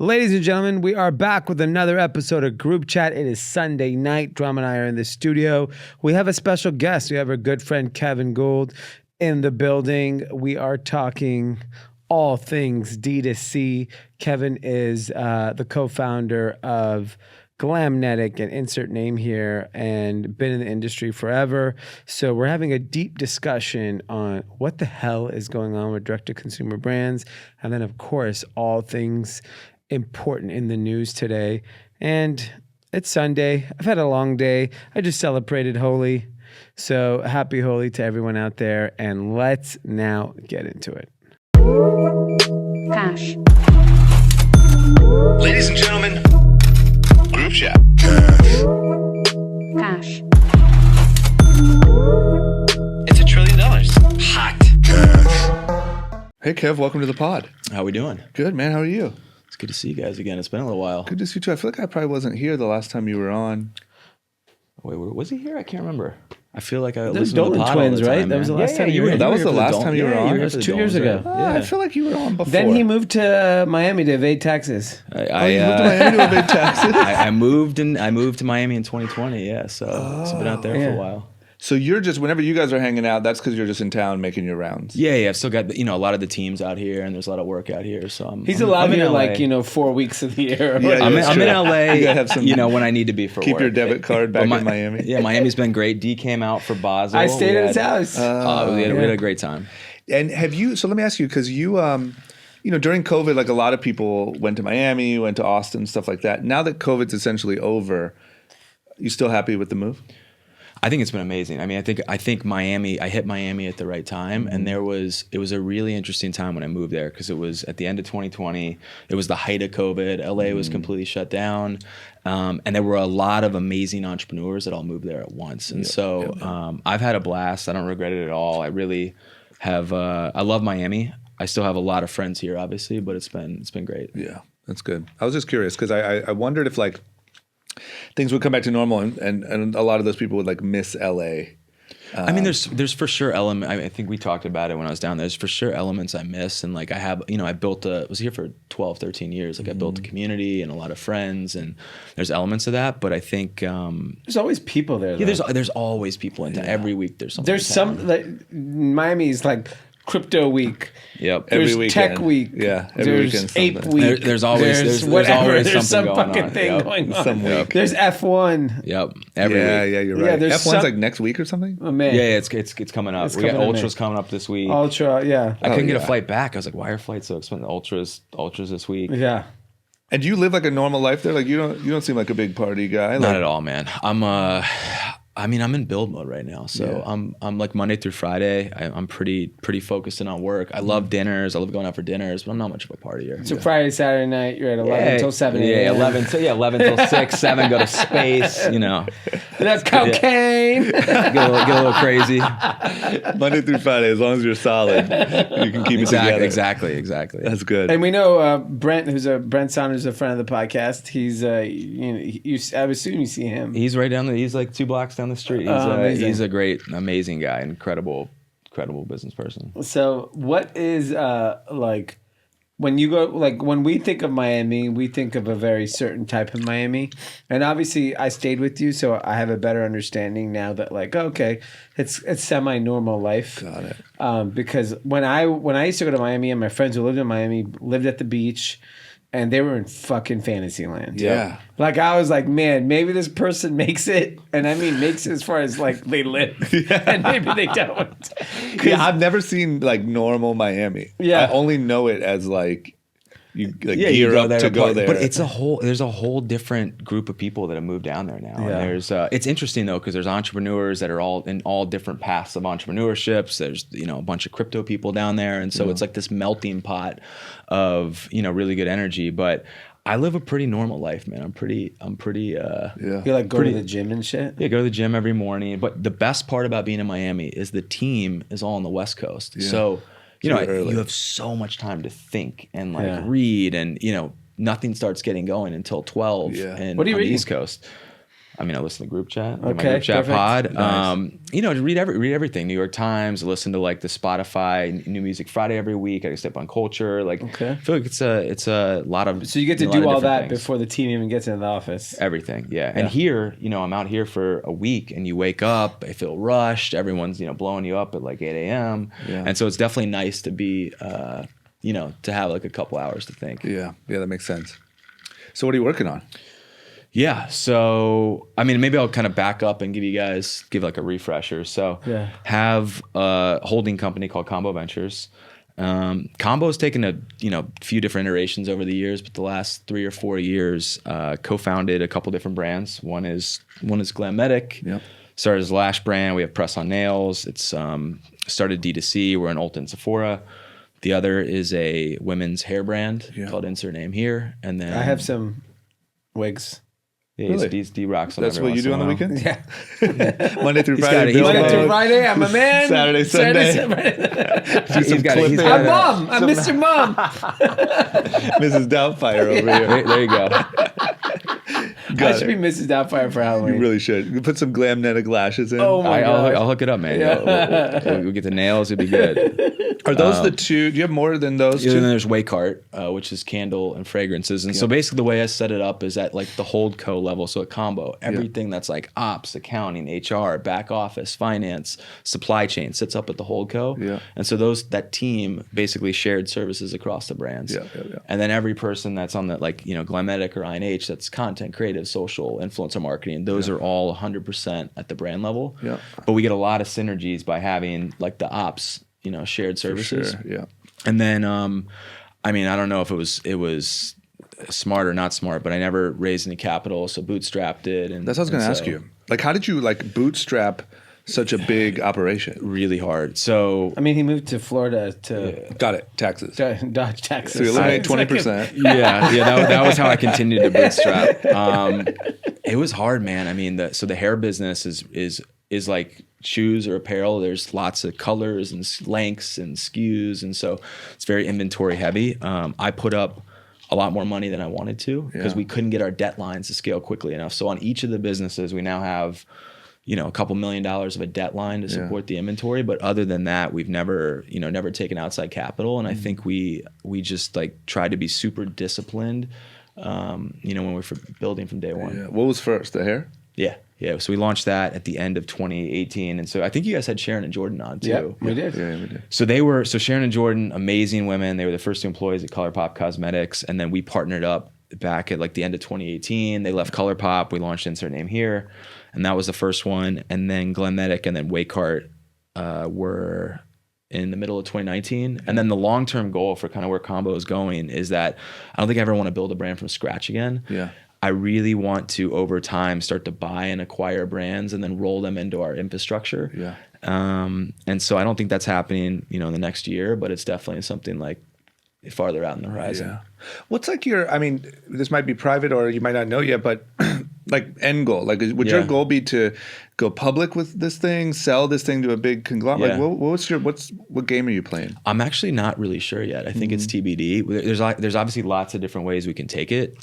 Ladies and gentlemen, we are back with another episode of Group Chat. It is Sunday night. Drum and I are in the studio. We have a special guest. We have our good friend Kevin Gould in the building. We are talking all things D2C. Kevin is the co-founder of Glamnetic, and insert name here, and been in the industry forever. So we're having a deep discussion on what the hell is going on with direct-to-consumer brands. And then, of course, all things important in the news today. And it's Sunday. I've had a long day. I just celebrated Holi. So happy Holi to everyone out there. And let's now get into it. Cash. Ladies and gentlemen, Group Chat. Cash. It's $1 trillion. Hot. Hey, Kev, welcome to the pod. How we doing? Good, man. How are you? It's good to see you guys again. It's been a little while. Good to see you, too. I feel like I probably wasn't here the last time you were on. Wait, was he here? I can't remember. I feel like I Those listened to the Dolan pod twins, all the time, right? That was the man. last time you were were here. That was here the for last Dolan- time you were yeah, on? were It was for the 2 years Dolans, ago. right? I feel like you were on before. Then he moved to Miami to evade taxes. you moved to Miami to evade taxes? I moved to Miami in 2020. Yeah, so it's been out there for yeah. a while. So you're just, whenever you guys are hanging out, that's because you're just in town making your rounds. Yeah. I've still got a lot of the teams out here, and there's a lot of work out here. So He's I'm allowed in here LA. 4 weeks of the year. Yeah, I'm that's in true. LA. You gotta have some- when I need to be for Keep work. your debit card back in Miami. Yeah, Miami's been great. D came out for Basel. I stayed We at his had- house. We had a great time. And have you, so let me ask you, because you, during COVID, like a lot of people went to Miami, went to Austin, stuff like that. Now that COVID's essentially over, you still happy with the move? I think it's been amazing. I mean, I think Miami. I hit Miami at the right time, and it was a really interesting time when I moved there because it was at the end of 2020. It was the height of COVID. LA was completely shut down, and there were a lot of amazing entrepreneurs that all moved there at once. And I've had a blast. I don't regret it at all. I really have. I love Miami. I still have a lot of friends here, obviously, but it's been great. Yeah, that's good. I was just curious because I wondered if like things would come back to normal and a lot of those people would like miss LA. I mean, there's for sure element. I think we talked about it when I was down there. There's for sure elements I miss, and like I have, I was here for 12, 13 years. Like I built a community and a lot of friends, and there's elements of that. But I think There's always people there. yeah, there's always people in town. Every week there's something. There's in town. some like Miami's like crypto week. Yep. There's Every tech weekend. week. Yeah, every there's weekend ape something. week. There's always there's whatever. always There's some something going fucking on. thing Yep. going on. Some week. There's F1. Yep. Every week. Yeah, you're Yeah, right. there's F1's some- like next week or something? Oh man. Yeah, it's coming up. It's We got coming up, Ultras man. coming up this week. Ultra. Yeah. I couldn't get a yeah. flight back. I was like, why are flights so expensive? Ultras this week. Yeah. And do you live like a normal life there? Like you don't seem like a big party guy. Not Like, at all, man. I'm in build mode right now. So I'm like Monday through Friday. I'm pretty focused in on work. I love dinners. I love going out for dinners, but I'm not much of a partier. So Friday, Saturday night, you're at 11 until 7 Yeah, a.m. 11 till 6, 7, go to space, That's cocaine. get a little crazy. Monday through Friday, as long as you're solid, you can keep it together. Exactly. That's good. And we know Brent Saunders, a friend of the podcast. He's I would assume you see him. He's right down he's like 2 blocks down the street. Amazing. He's a great, amazing guy, incredible business person. So what is like when you go, like when we think of Miami, we think of a very certain type of Miami. And obviously I stayed with you, so I have a better understanding now that like, okay, it's semi-normal life. Got it. Because when I used to go to Miami and my friends who lived in Miami lived at the beach and they were in fucking fantasy land. Yeah. Like I was like, man, maybe this person makes it. And I mean makes it as far as like they live. And maybe they don't. Yeah, I've never seen like normal Miami. Yeah. I only know it as like you like Yeah, gear you go up there to go party. there. But there's a whole different group of people that have moved down there now. Yeah. And there's it's interesting though because there's entrepreneurs that are all in all different paths of entrepreneurships. There's a bunch of crypto people down there, and so it's like this melting pot of really good energy. But I live a pretty normal life, man. I'm pretty. yeah. You like go to the gym and shit? Yeah, go to the gym every morning. But the best part about being in Miami is the team is all on the West Coast. Yeah. So, Too early. you have so much time to think and Yeah. read, and nothing starts getting going until 12 Yeah. and What are you on the reading? East Coast. I mean, I listen to Group Chat, my Okay, Group Chat perfect. pod. Nice. You know, to read everything. New York Times. I listen to like the Spotify New Music Friday every week. I step on culture. Like, Okay. I feel like it's a lot of. So you get to a lot of do all different that things. before the team even gets into the office. Everything, yeah. And here, you know, I'm out here for a week, and you wake up, I feel rushed. Everyone's, you know, blowing you up at like 8 a.m. Yeah. And so it's definitely nice to be, you know, to have like a couple hours to think. Yeah, that makes sense. So what are you working on? Yeah. So, I mean, maybe I'll kind of back up and give like a refresher. So, have a holding company called Combo Ventures. Combo's taken a few different iterations over the years, but the last 3 or 4 years, co-founded a couple different brands. One is Glamedic. Yep. Started as a lash brand. We have Press on Nails. It's started D2C. We're in Ulta and Sephora. The other is a women's hair brand called Insert Name Here. And then I have some wigs. Yeah, Really? he's D-Rocks on That's every what you once do in on a the while. weekends? Yeah. Monday through He's Friday. got it. He's Monday got through it. Friday, I'm a man. Saturday, Sunday. He's got it. He's I'm got Mom. I'm Mr. Mom. Mrs. Doubtfire over here. There you go. I should be Mrs. Doubtfire for Halloween. You really should. You put some Glamnetic lashes in. Oh my I'll God. hook it up, man. Yeah. We'll get the nails. It'll be good. Are those the two? Do you have more than those And then two? there's Waycart, which is candle and fragrances. And so basically the way I set it up is at like the holdco level. So at Combo, everything that's like ops, accounting, HR, back office, finance, supply chain sits up at the holdco. Yeah. And so that team basically shared services across the brands. Yeah. And then every person that's on the like, you know, Glamedic or INH, that's content, creative, social, influencer marketing, those are all 100% at the brand level. Yeah. But we get a lot of synergies by having like the ops, you know, shared services. Sure. Yeah. And then, I mean, I don't know if it was smart or not smart, but I never raised any capital, so bootstrapped it. And That's what I was going to ask so you. Like, how did you like bootstrap such a big operation? Really hard. So I mean, he moved to Florida to Got it. Taxes. dodge taxes. So you eliminate It's like 20%. that was how I continued to bootstrap. It was hard, man. I mean, the hair business is like shoes or apparel. There's lots of colors and lengths and SKUs, and so it's very inventory heavy. I put up a lot more money than I wanted to because we couldn't get our debt lines to scale quickly enough. So on each of the businesses, we now have, you know, a couple $1 million of a debt line to support the inventory. But other than that, we've never taken outside capital. And I think we just like tried to be super disciplined, you know, when we were building from day one. Yeah. What was first? The hair? Yeah. So we launched that at the end of 2018. And so I think you guys had Sharon and Jordan on too. Yeah, we did. Yeah, we did. So Sharon and Jordan, amazing women. They were the first two employees at ColourPop Cosmetics. And then we partnered up back at like the end of 2018. They left ColourPop. We launched Insert Name Here. And that was the first one. And then Glamedic and then Waycart were in the middle of 2019. And then the long-term goal for kind of where Combo is going is that I don't think I ever want to build a brand from scratch again. Yeah. I really want to, over time, start to buy and acquire brands and then roll them into our infrastructure. Yeah. And so I don't think that's happening, you know, in the next year, but it's definitely something like farther out in the horizon. Yeah. What's like I mean, this might be private or you might not know yet, but like end goal, like would your goal be to go public with this thing, sell this thing to a big conglomerate? Yeah. Like what game are you playing? I'm actually not really sure yet. I think it's TBD. There's obviously lots of different ways we can take it.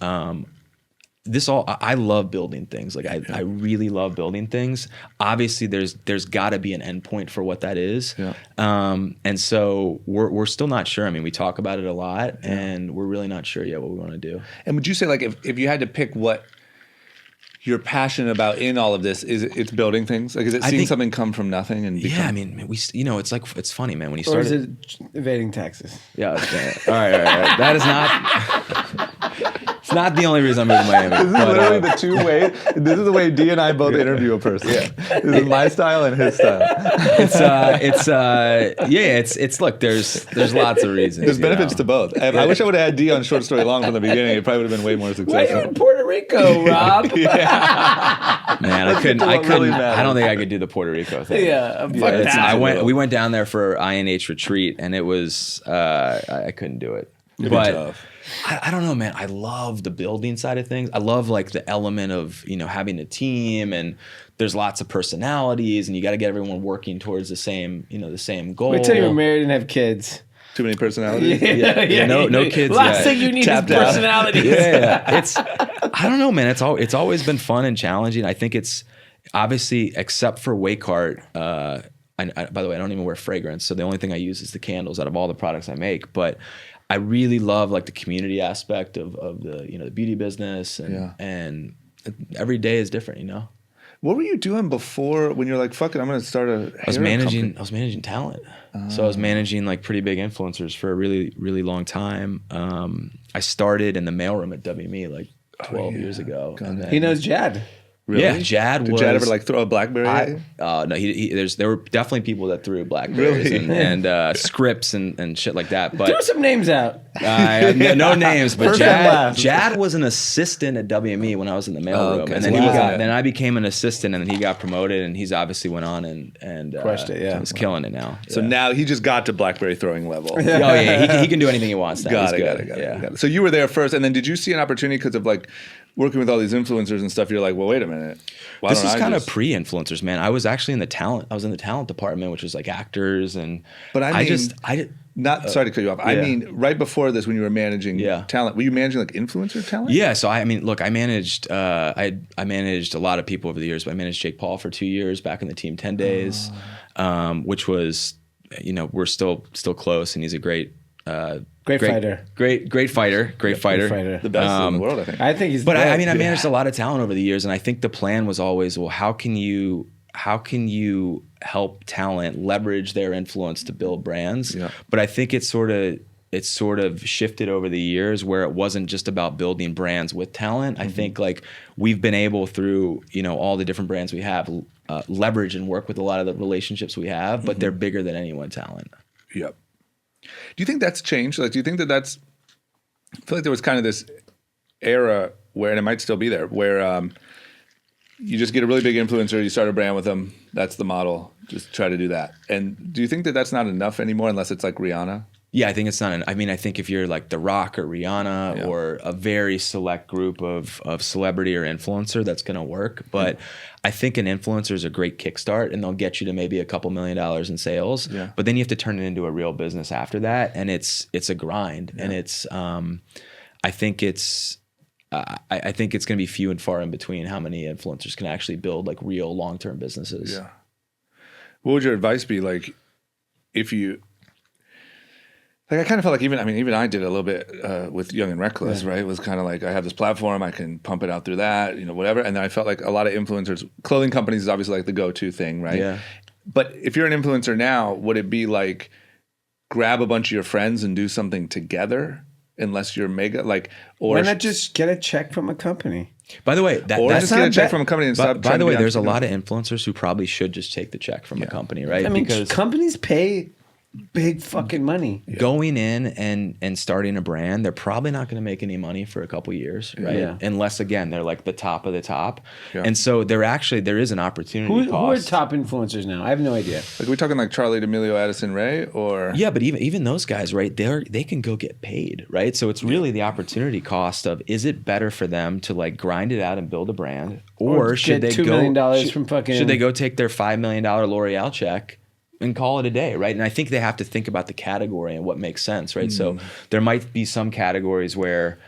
I love building things. Like I really love building things. Obviously there's gotta be an endpoint for what that is. Yeah. And so we're still not sure. I mean, we talk about it a lot and we're really not sure yet what we want to do. And would you say like if you had to pick what you're passionate about in all of this, it's building things? Like is it seeing something come from nothing and become? Yeah, I mean, it's funny, man. When you Or start is it evading taxes? Yeah, okay. All right. That is not. It's not the only reason I'm moving to Miami. This is literally the two way. This is the way D and I both interview a person. Yeah, this is my style and his style. It's look. There's lots of reasons. There's benefits to both. I wish I would have had D on Short Story Long from the beginning. It probably would have been way more Why are you successful. in Puerto Rico, Rob? Man, I couldn't. what really I don't matters. think I could do the Puerto Rico thing. Yeah, fuck It's- that. We went down there for INH retreat, and it was I couldn't do it. But tough. I don't know, man. I love the building side of things. I love like the element of, you know, having a team and there's lots of personalities and you got to get everyone working towards the same, you know, the same goal. Wait till you're married and have kids. Too many personalities. No kids Last yet. thing you need Tapped is out. personality. Yeah. It's I don't know, man. It's always been fun and challenging. I think it's obviously, except for Waycart. By the way, I don't even wear fragrance, so the only thing I use is the candles out of all the products I make. But I really love like the community aspect of the the beauty business, and every day is different, What were you doing before when you're like, fuck it, I'm going to start a hair I was managing talent. So I was Ah. managing like pretty big influencers for a really, really long time. I started in the mailroom at WME like 12 years ago. And then, He knows Jad. Really? Yeah, Jad Did was. Jad ever like throw a BlackBerry at you? No, there were definitely people that threw Blackberries Really? and scripts and shit like that. But Throw some names out. no names, but First and last. Jad was an assistant at WME when I was in the mailroom, okay. and then Wow. then I became an assistant, and then he got promoted, and he's obviously went on and Crushed it, yeah. he's killing it now. So now he just got to BlackBerry throwing level. Oh yeah, he can do anything he wants now. Got He's it. good. Got it. So you were there first, and then did you see an opportunity because of like working with all these influencers and stuff? You're like, well, wait a minute. Why This don't is I kind of just- pre-influencers, man. I was actually in the talent. I was in the talent department, which was like actors and. But I mean, I Not sorry to cut you off. I yeah. mean, right before this, when you were managing talent, were you managing like influencer talent? Yeah, so I mean, look, I managed I managed a lot of people over the years, but I managed Jake Paul for 2 years back in the Team 10 days, which was, we're still close, and he's a great fighter. Great fighter. The best in the world, I think. I think he's. But the I mean, I best. managed a lot of talent over the years, and I think the plan was always, well, how can you help talent leverage their influence to build brands? Yeah. But I think it's sort of shifted over the years where it wasn't just about building brands with talent. I think like we've been able through, all the different brands we have, leverage and work with a lot of the relationships we have, but they're bigger than any one talent. Yep. Do you think that's changed? Like, do you think that's? I feel like there was kind of this era where, and it might still be there, where you just get a really big influencer, you start a brand with them. That's the model. Just try to do that. And do you think that that's not enough anymore, unless it's like Rihanna? Yeah, I think it's not. I mean, I think if you're like The Rock or Rihanna or a very select group of celebrity or influencer, that's going to work. But I think an influencer is a great kickstart, and they'll get you to maybe a couple $1 million in sales. Yeah. But then you have to turn it into a real business after that, and it's a grind. Yeah. And it's I think it's going to be few and far in between how many influencers can actually build like real long-term businesses. Yeah. What would your advice be, like, if you? Like, I kind of felt like even I did a little bit with Young and Reckless, right? It was kind of like, I have this platform, I can pump it out through that, whatever. And then I felt like a lot of influencers, clothing companies is obviously like the go-to thing, right? Yeah. But if you're an influencer now, would it be like grab a bunch of your friends and do something together? Unless you're mega, like, or why not just get a check from a company? By the way, or that's just get a check from a company and stop. By the way, there's a entrepreneur. lot of influencers who probably should just take the check from a company, right? I mean, because companies pay big fucking money. going in and starting a brand, they're probably not going to make any money for a couple years, right? Yeah. Unless, again, they're like the top of the top. Yeah. And so there is an opportunity Who are cost. top influencers now? I have no idea. Like, are we talking like Charlie D'Amelio, Addison Rae, or Yeah, but even those guys, right? They can go get paid, right? So it's really the opportunity cost of, is it better for them to like grind it out and build a brand, or should get they $2 million from fucking? should they go take their $5 million L'Oreal check and call it a day, right? And I think they have to think about the category and what makes sense, right? So there might be some categories where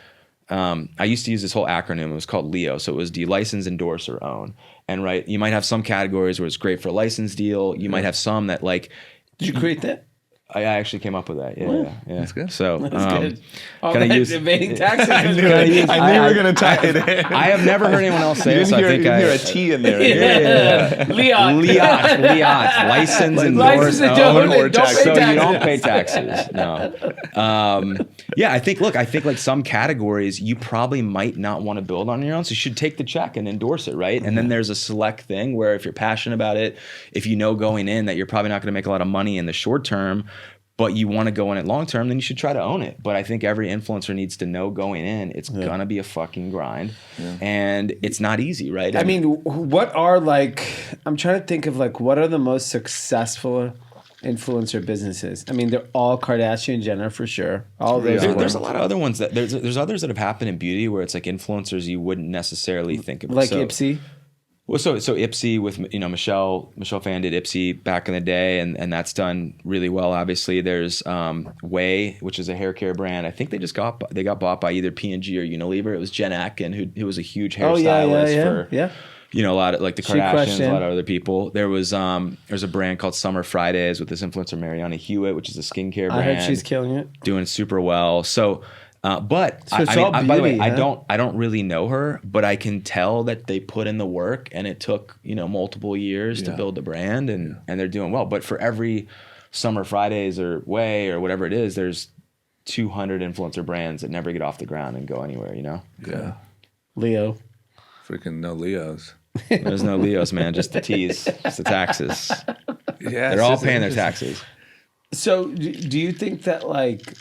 I used to use this whole acronym. It was called LEO. So it was, do you license, endorse, or own? And right, you might have some categories where it's great for a license deal. You might have some that like. Did you create that? I actually came up with that. Yeah. That's good. So That's good. All kinda that use- evading taxes. I knew you were gonna tie it in. I have never heard anyone else say You it, so I think didn't I hear a T in there. Leon. Liat, license, endorse, License and own, don't pay so you taxes. don't pay taxes. No. Yeah, I think like some categories you probably might not want to build on your own, so you should take the check and endorse it, right? And then there's a select thing where if you're passionate about it, if you know going in that you're probably not going to make a lot of money in the short term, but you want to go in it long term, then you should try to own it. But I think every influencer needs to know going in, it's gonna be a fucking grind, and it's not easy, right? I mean, what are like? I'm trying to think of like what are the most successful influencer businesses? I mean, they're all Kardashian Jenner for sure. All those. there's a lot of other ones that there's others that have happened in beauty where it's like influencers you wouldn't necessarily think of, like so, Ipsy. Well, so Ipsy with Michelle Fan did Ipsy back in the day, and that's done really well. Obviously, there's Way, which is a hair care brand. I think they got bought by either P&G or Unilever. It was Jen Atkin who was a huge hairstylist for a lot of like the Kardashians, a lot of other people. There's a brand called Summer Fridays with this influencer Mariana Hewitt, which is a skincare brand. I heard she's killing it, doing super well. So. But so it's all beauty, by the way, huh? I don't really know her, but I can tell that they put in the work, and it took multiple years to build the brand, and they're doing well. But for every Summer Fridays or Way or whatever it is, there's 200 influencer brands that never get off the ground and go anywhere. Yeah. Leo. Freaking no Leos. There's no Leos, man. Just the T's, just the taxes. Yeah, they're all paying their taxes. So do you think that like?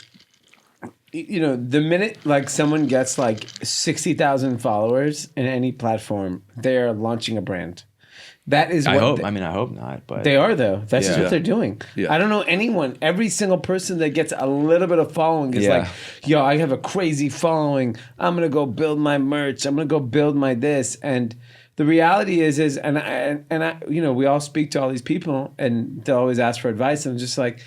The minute like someone gets like 60,000 followers in any platform, they are launching a brand. That is what I hope not, but they are though. That's just what they're doing. Yeah. I don't know anyone. Every single person that gets a little bit of following is like, yo, I have a crazy following. I'm gonna go build my merch. I'm gonna go build my this. And the reality is and I we all speak to all these people and they'll always ask for advice. And I'm just like,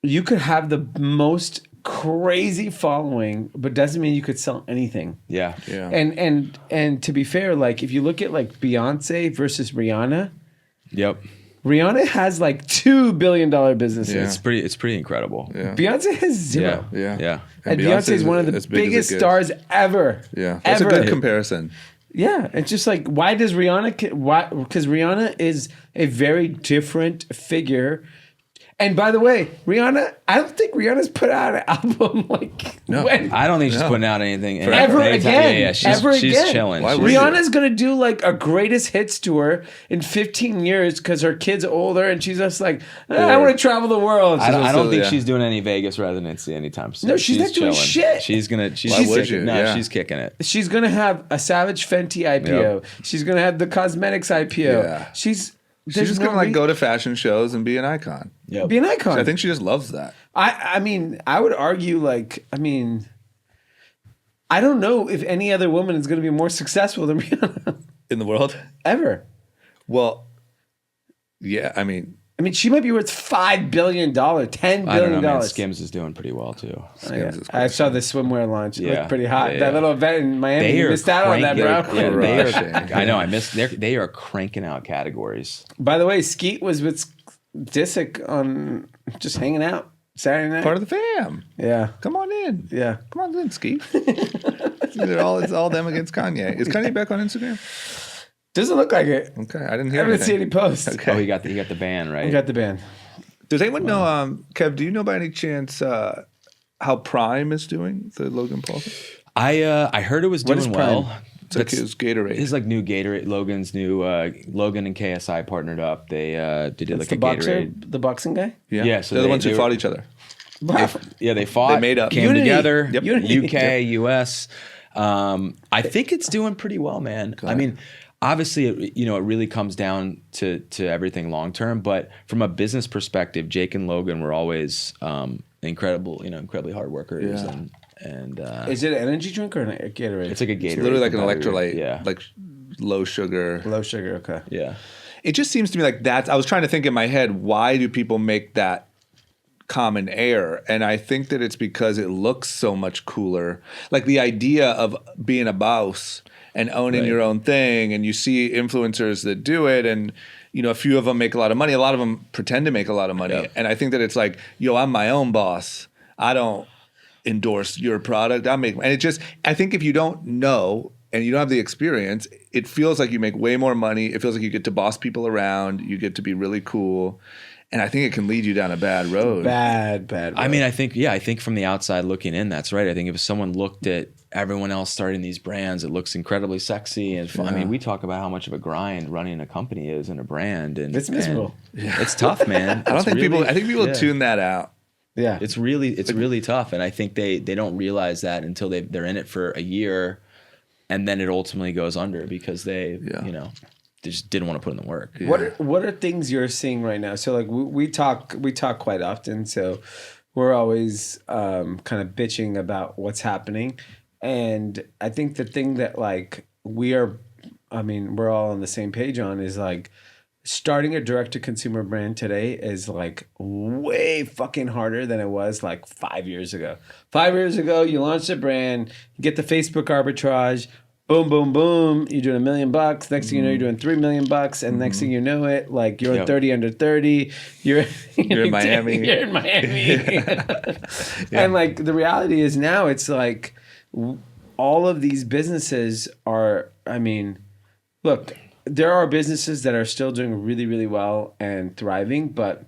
you could have the most crazy following, but doesn't mean you could sell anything. Yeah. And to be fair, like if you look at like Beyonce versus Rihanna, Rihanna has like $2 billion businesses. Yeah. It's pretty incredible. Yeah. Beyonce has zero. Yeah. And Beyonce is one of the biggest stars ever. Yeah, that's ever. a good comparison. Yeah, it's just like why does Rihanna? Why? Because Rihanna is a very different figure. And by the way, Rihanna, I don't think Rihanna's put out an album like when. I don't think she's putting out anything ever again. Yeah, she's chilling. Rihanna's gonna do like a greatest hits tour in 15 years because her kid's older and she's just like, I want to travel the world. I don't think she's doing any Vegas residency anytime soon. No, she's not doing shit. She's kicking it. She's gonna have a Savage Fenty IPO. Yep. She's gonna have the cosmetics IPO. Yeah. She's just gonna like go to fashion shows and be an icon. Yep. Be an icon. I think she just loves that. I mean, I would argue I don't know if any other woman is going to be more successful than Rihanna in the world ever. Well, yeah, I mean, she might be worth $5 billion, $10 I don't know, billion. man. Skims is doing pretty well too. I saw the swimwear launch. It looked pretty hot. Yeah. That little event in Miami, you missed out on that, bro. I know. I missed. They are cranking out categories. By the way, Skeet was with Disick on just hanging out Saturday night. Part of the fam. Yeah. Come on in. Yeah. Come on in, Skeet. It's all them against Kanye. Is Kanye back on Instagram? Doesn't look like it. Okay, I didn't hear. I haven't seen any posts. Okay. Oh, he got the ban, right? He got the ban. Does anyone know, Kev? Do you know by any chance how Prime is doing? The Logan Paul thing? I heard it was doing well. It's like his Gatorade. It's like new Gatorade. Logan's new Logan and KSI partnered up. They did like the a boxer, Gatorade. the boxing guy. Yeah. So they're the ones who fought each other. They fought. They made up. Came Unity. together. Yep. Unity. UK, US. I think it's doing pretty well, man. I mean, obviously, it really comes down to everything long term. But from a business perspective, Jake and Logan were always incredibly hard workers. Yeah. And is it an energy drink or a Gatorade? it's like a Gatorade. It's literally like an electrolyte. Yeah. Like low sugar. Low sugar. Okay. Yeah. It just seems to me like that's. I was trying to think in my head, why do people make that common error? And I think that it's because it looks so much cooler. Like the idea of being a boss and owning your own thing, and you see influencers that do it, and a few of them make a lot of money. A lot of them pretend to make a lot of money. And I think that it's like, I'm my own boss. I don't endorse your product. And it just, I think if you don't know and you don't have the experience, it feels like you make way more money. It feels like you get to boss people around. You get to be really cool. And I think it can lead you down a bad road. Bad road. I mean, I think from the outside looking in, that's right. I think if someone looked at everyone else starting these brands, it looks incredibly sexy and fun. I mean, we talk about how much of a grind running a company is and a brand, and it's miserable. It's tough, man. I think people tune that out. Yeah, it's really tough, and I think they don't realize that until they're in it for a year, and then it ultimately goes under because they just didn't want to put in the work. Yeah. What are things you're seeing right now? So like we talk quite often, so we're always kind of bitching about what's happening, and I think the thing that like we are I mean, we're all on the same page on is like starting a direct-to-consumer brand today is like way fucking harder than it was like 5 years ago. 5 years ago, you launched a brand, you get the Facebook arbitrage, boom, boom, boom, you're doing $1 million. Next thing you know, you're doing $3 million. And next thing you know it, like you're 30 under 30. You're in Miami. You're in Miami. And like the reality is now it's like all of these businesses are, I mean, look, there are businesses that are still doing really, really well and thriving, but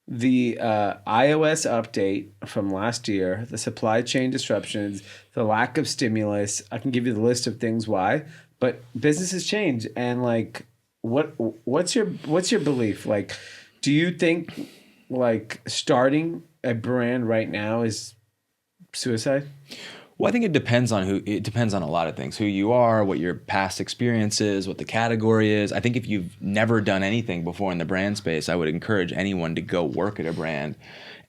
the iOS update from last year, the supply chain disruptions, the lack of stimulus, I can give you the list of things why, but businesses change. And like, what's your belief? Like, do you think like starting a brand right now is suicide? Well, I think it depends on a lot of things, who you are, what your past experience is, what the category is. I think if you've never done anything before in the brand space, I would encourage anyone to go work at a brand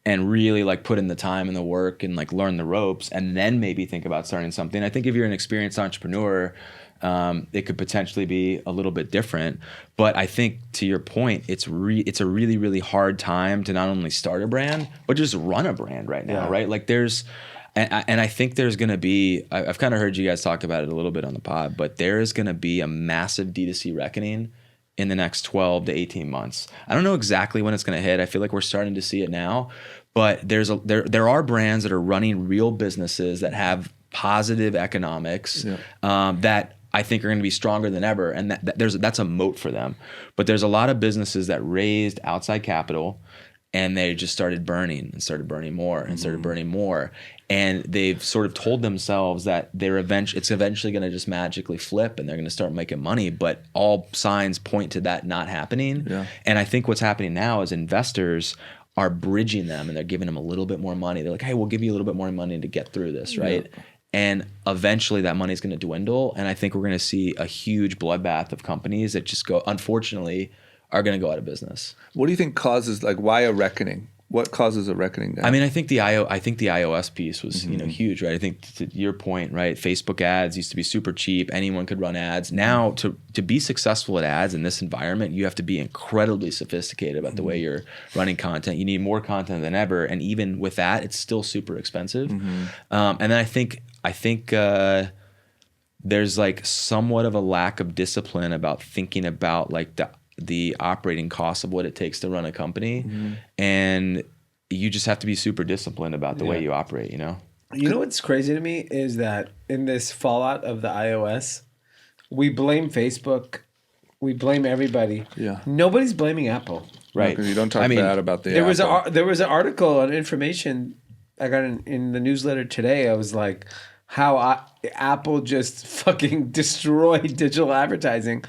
and really like put in the time and the work and like learn the ropes and then maybe think about starting something. I think if you're an experienced entrepreneur, it could potentially be a little bit different. But I think to your point, it's a really, really hard time to not only start a brand, but just run a brand right now, right? Like and I think there's going to be, I've kind of heard you guys talk about it a little bit on the pod, but there is going to be a massive D2C reckoning in the next 12 to 18 months. I don't know exactly when it's going to hit. I feel like we're starting to see it now, but there are brands that are running real businesses that have positive economics that I think are going to be stronger than ever. And that's a moat for them. But there's a lot of businesses that raised outside capital and they just started burning more and started burning more. And they've sort of told themselves that it's eventually going to just magically flip and they're going to start making money. But all signs point to that not happening. Yeah. And I think what's happening now is investors are bridging them and they're giving them a little bit more money. They're like, hey, we'll give you a little bit more money to get through this, right? Yeah. And eventually that money is going to dwindle. And I think we're going to see a huge bloodbath of companies that just unfortunately, are going to go out of business. What do you think causes, like, why a reckoning? What causes a reckoning now? I mean, I think the iOS piece was, huge, right? I think to your point, right? Facebook ads used to be super cheap. Anyone could run ads. Now, to be successful at ads in this environment, you have to be incredibly sophisticated about the way you're running content. You need more content than ever, and even with that, it's still super expensive. And then I think there's like somewhat of a lack of discipline about thinking about like the operating costs of what it takes to run a company. And you just have to be super disciplined about the way you operate, You know what's crazy to me is that in this fallout of the iOS, we blame Facebook, we blame everybody. Yeah. Nobody's blaming Apple. Right. Because you don't talk bad about the Apple. There was an article on information I got in the newsletter today. I was like, how Apple just fucking destroyed digital advertising.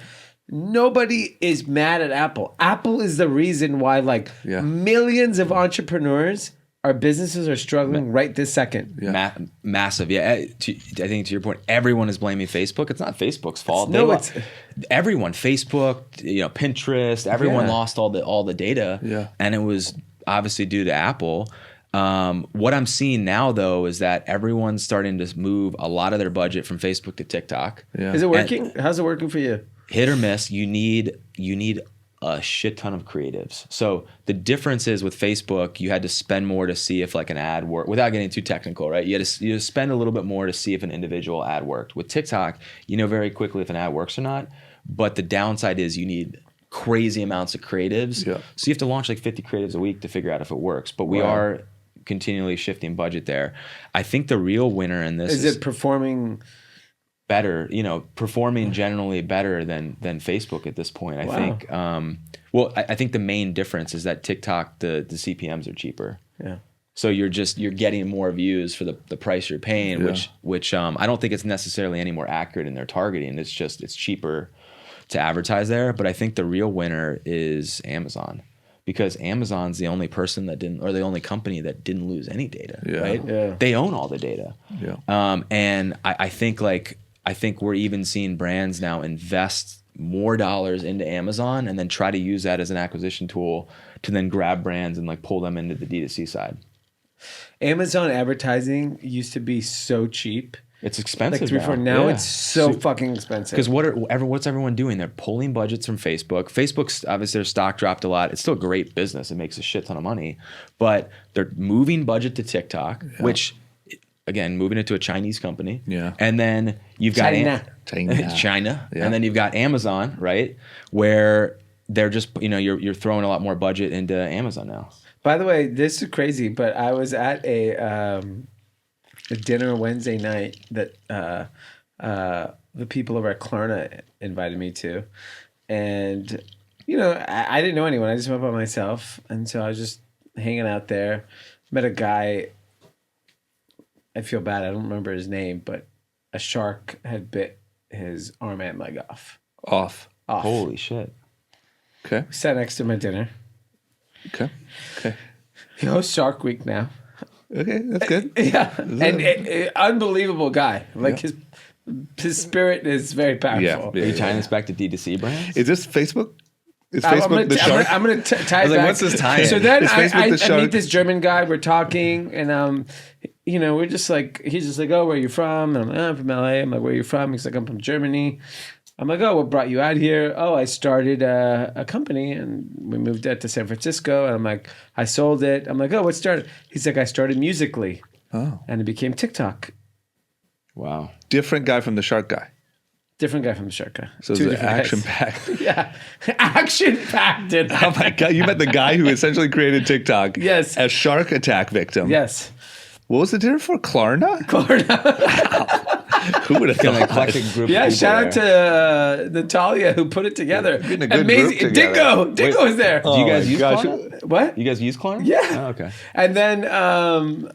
Nobody is mad at Apple. Apple is the reason why millions of entrepreneurs, our businesses are struggling right this second. Yeah. Massive. Yeah. I think to your point, everyone is blaming Facebook. It's not Facebook's fault. It's everyone, Facebook, Pinterest, everyone lost all the data. Yeah. And it was obviously due to Apple. What I'm seeing now, though, is that everyone's starting to move a lot of their budget from Facebook to TikTok. Yeah. Is it working? How's it working for you? Hit or miss. You need a shit ton of creatives. So the difference is with Facebook, you had to spend more to see if like an ad worked. Without getting too technical, right? You had to spend a little bit more to see if an individual ad worked. With TikTok, you know very quickly if an ad works or not. But the downside is you need crazy amounts of creatives. Yeah. So you have to launch like 50 creatives a week to figure out if it works. But we are continually shifting budget there. I think the real winner in this is it performing better, performing generally better than Facebook at this point. I think. I think the main difference is that TikTok, the CPMs are cheaper. Yeah. So you're getting more views for the price you're paying, which I don't think it's necessarily any more accurate in their targeting. It's cheaper to advertise there. But I think the real winner is Amazon. Because Amazon's the only person the only company that didn't lose any data, right? Yeah. They own all the data. Yeah. And I think we're even seeing brands now invest more dollars into Amazon and then try to use that as an acquisition tool to then grab brands and like pull them into the D2C side. Amazon advertising used to be so cheap. It's expensive Like 3 4 now. Yeah. It's so fucking expensive. Because what's everyone doing? They're pulling budgets from Facebook. Facebook's obviously their stock dropped a lot. It's still a great business. It makes a shit ton of money, but they're moving budget to TikTok, which again, moving it to a Chinese company. Yeah. And then you've got China. Yeah. And then you've got Amazon, right? Where they're just you're throwing a lot more budget into Amazon now. By the way, this is crazy, but I was at a dinner Wednesday night that the people over at Klarna invited me to. And, I didn't know anyone. I just went by myself. And so I was just hanging out there. Met a guy. I feel bad. I don't remember his name, but a shark had bit his arm and leg off. Off. Holy shit. Okay. We sat next to him at dinner. Okay. He hosts Shark Week now. Okay, that's good. Yeah. And unbelievable guy. Like his spirit is very powerful. Yeah. Are you tying this back to D2C brands? Is this Facebook? Is Facebook the shark? I'm going to tie it like, back. what's this tie-in? So then Is Facebook the I shark? meet this German guy. We're talking, and we're just like, he's just like, oh, where are you from? And I'm like, oh, I'm from LA. I'm like, where are you from? He's like, I'm from Germany. I'm like, oh, what brought you out here? Oh, I started a company, and we moved out to San Francisco. And I'm like, I sold it. I'm like, oh, what started? He's like, I started Musically. Oh. And it became TikTok. Wow. Different guy from the shark guy. Different guy from the shark guy. So Two it's different guys. action-packed. Yeah. Action-packed. Oh my God, you met the guy who essentially created TikTok Yes. as shark attack victim. Yes. What was the dinner for? Klarna? Who would have An thought? eclectic group. Yeah, of people shout there. out to Natalia who put it together. Getting a good Amazing. group together. Dingo was there. Do you guys use gosh. Klarna? What? You guys use Klarna? Yeah. Oh, okay. And then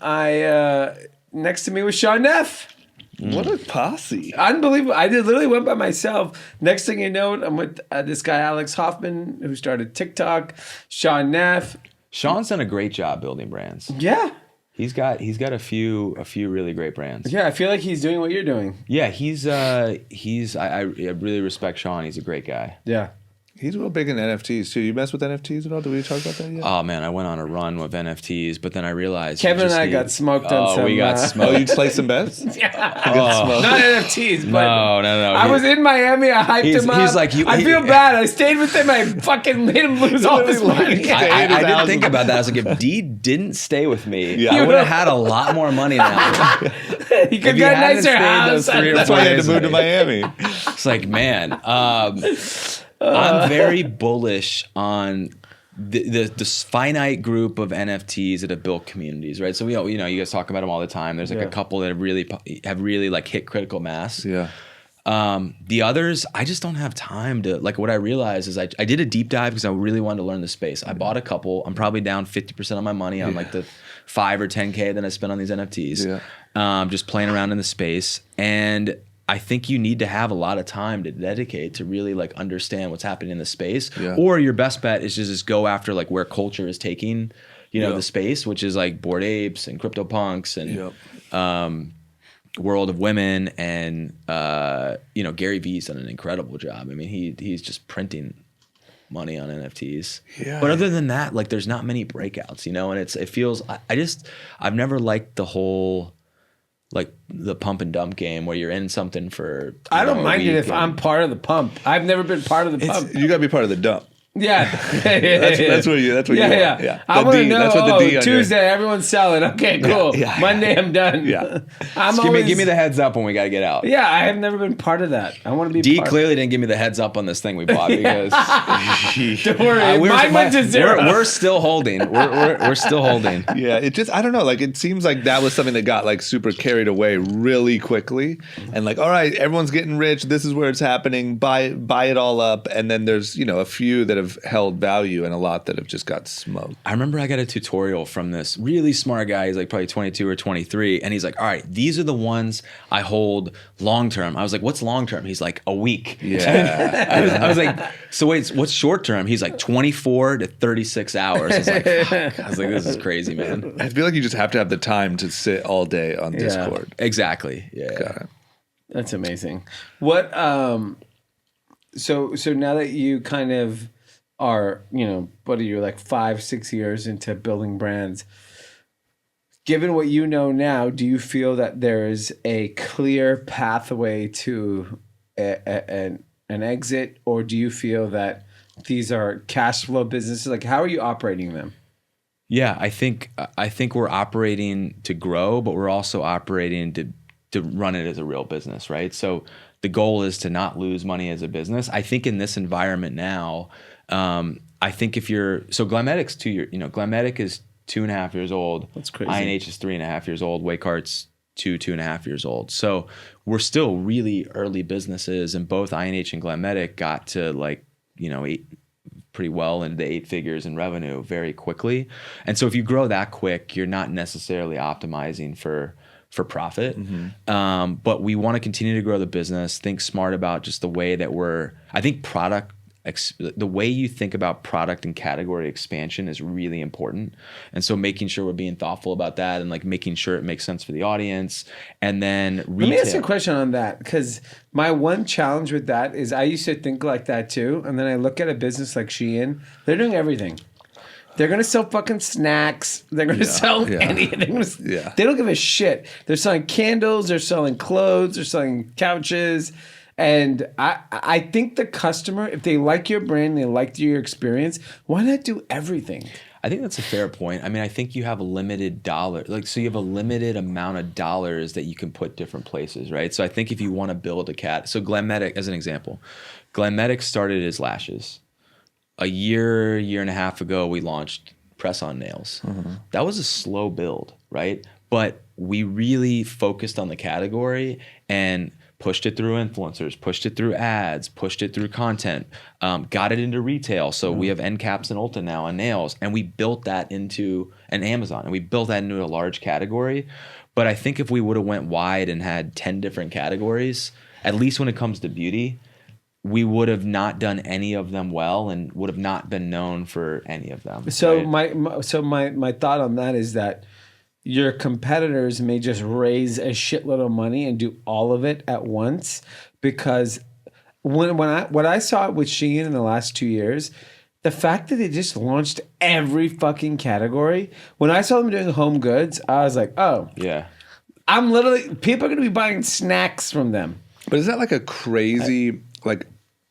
I next to me was Sean Neff. What a posse. Unbelievable. I literally went by myself. Next thing you know, I'm with this guy Alex Hoffman who started TikTok. Sean Neff. Sean's done a great job building brands. Yeah. He's got a few really great brands. Yeah, I feel like he's doing what you're doing. Yeah, I really respect Sean. He's a great guy. Yeah. He's real big in NFTs too. You mess with NFTs at all? Did we talk about that yet? Oh man, I went on a run with NFTs, but then I realized Kevin and I got smoked on some. we got Oh, smoked. you play some bets? Yeah. Oh. Not NFTs, but No. I was in Miami. I hyped him up. he's like, I feel bad. I stayed with him. I fucking made him lose all his money. I didn't think about that. I was like, if D didn't stay with me, Yeah. I would have had a lot more money now. He could If get a you hadn't nicer stayed house. those 3 or That's 4 why I had days to move to away. Miami. It's like, man, I'm very bullish on this finite group of NFTs that have built communities, right? So you guys talk about them all the time. There's like a couple that have really like hit critical mass. Yeah. The others, I just don't have time to, like, what I realized is I did a deep dive because I really wanted to learn the space. I bought a couple. I'm probably down 50% of my money on like the 5 or 10K that I spent on these NFTs. Yeah. Just playing around in the space. And I think you need to have a lot of time to dedicate to really like understand what's happening in the space. Yeah. Or your best bet is to just go after like where culture is taking, the space, which is like Bored Apes and CryptoPunks and World of Women and Gary Vee's done an incredible job. I mean, he's just printing money on NFTs. Yeah. But other than that, like there's not many breakouts, and it feels I've never liked the whole like the pump and dump game where you're in something for I don't mind it if I'm part of the pump. I've never been part of the pump. You got to be part of the dump. Yeah. That's what you want. Yeah. I want to know, that's what the D on Tuesday, everyone's selling. Okay, cool. Yeah. Monday, I'm done. Yeah. Give me the heads up when we got to get out. Yeah, I have never been part of that. I want to be D part clearly didn't give me the heads up on this thing we bought because don't worry, mine went to zero. We're still holding. We're still holding. Yeah, it just, I don't know, like it seems like that was something that got like super carried away really quickly and like, all right, everyone's getting rich, this is where it's happening, buy it all up, and then there's a few that have held value and a lot that have just got smoked. I remember I got a tutorial from this really smart guy. He's like probably 22 or 23. And he's like, all right, these are the ones I hold long term. I was like, what's long term? He's like, a week. Yeah. I was like, so wait, what's short term? He's like 24 to 36 hours. I was like, fuck. I was like, this is crazy, man. I feel like you just have to have the time to sit all day on Discord. Exactly. Yeah. Got it. That's amazing. What so now that you kind of are, what are you, like 5-6 years into building brands, given what you know now, do you feel that there is a clear pathway to an exit, or do you feel that these are cash flow businesses? Like, how are you operating them? Yeah, I think we're operating to grow, but we're also operating to run it as a real business, right? So the goal is to not lose money as a business. I think in this environment now, I think if you're Glamedics Glametic is 2.5 years old. That's crazy. INH is 3.5 years old. WeCrashed 2.5 years old. So we're still really early businesses, and both INH and Glametic got to pretty well into the 8 figures in revenue very quickly. And so if you grow that quick, you're not necessarily optimizing for profit. But we want to continue to grow the business, think smart about just the way that the way you think about product and category expansion is really important. And so making sure we're being thoughtful about that and like making sure it makes sense for the audience. And then retail. Let me ask you a question on that, because my one challenge with that is I used to think like that too. And then I look at a business like Shein, they're doing everything. They're going to sell fucking snacks. They're going to sell anything. They don't give a shit. They're selling candles. They're selling clothes. They're selling couches. And I think the customer, if they like your brand, they like your experience, why not do everything? I think that's a fair point. I mean, I think you have a limited so you have a limited amount of dollars that you can put different places, right? So I think if you want to build so Glametic, as an example, Glametic started as lashes. A year and a half ago, we launched press-on nails. That was a slow build, right? But we really focused on the category and pushed it through influencers, pushed it through ads, pushed it through content, got it into retail. So we have end caps and Ulta now on nails, and we built that into an Amazon, and we built that into a large category. But I think if we would have went wide and had 10 different categories, at least when it comes to beauty, we would have not done any of them well and would have not been known for any of them. So right? my thought on that is that your competitors may just raise a shitload of money and do all of it at once, because when I saw it with Shein in the last 2 years, the fact that they just launched every fucking category. When I saw them doing home goods, I was like, oh Yeah. People are going to be buying snacks from them. But is that like a crazy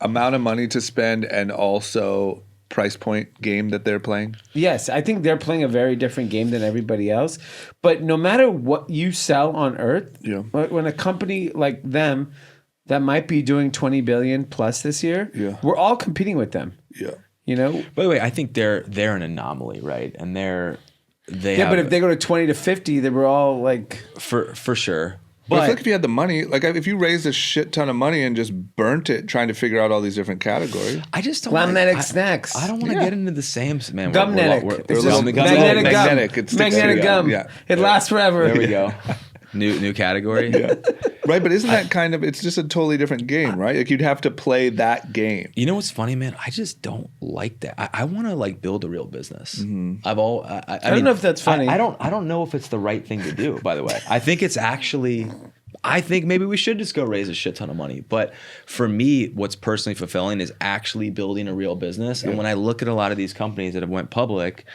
amount of money to spend and also price point game that they're playing? Yes, I think they're playing a very different game than everybody else. But no matter what you sell on Earth, when a company like them that might be doing 20 billion plus this year, we're all competing with them. Yeah. You know? By the way, I think they're an anomaly, right? And but if they go to 20 to 50, they were all like for sure. But I feel like if you had the money, if you raised a shit ton of money and just burnt it trying to figure out all these different categories. I just don't Glametic snacks. I don't want to get into the same, man. Gumnetic. It's just magnetic gum. Yeah. It lasts forever. There we go. New category. Right, but isn't that it's just a totally different game, right? Like you'd have to play that game. You know what's funny, man? I just don't like that. I want to build a real business. I don't know if that's funny. I don't know if it's the right thing to do, by the way. I think it's actually, I think maybe we should just go raise a shit ton of money. But for me, what's personally fulfilling is actually building a real business. And when I look at a lot of these companies that have went public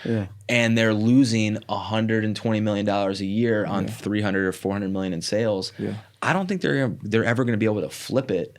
and they're losing $120 million a year on 300 or 400 million in sales, I don't think they're ever going to be able to flip it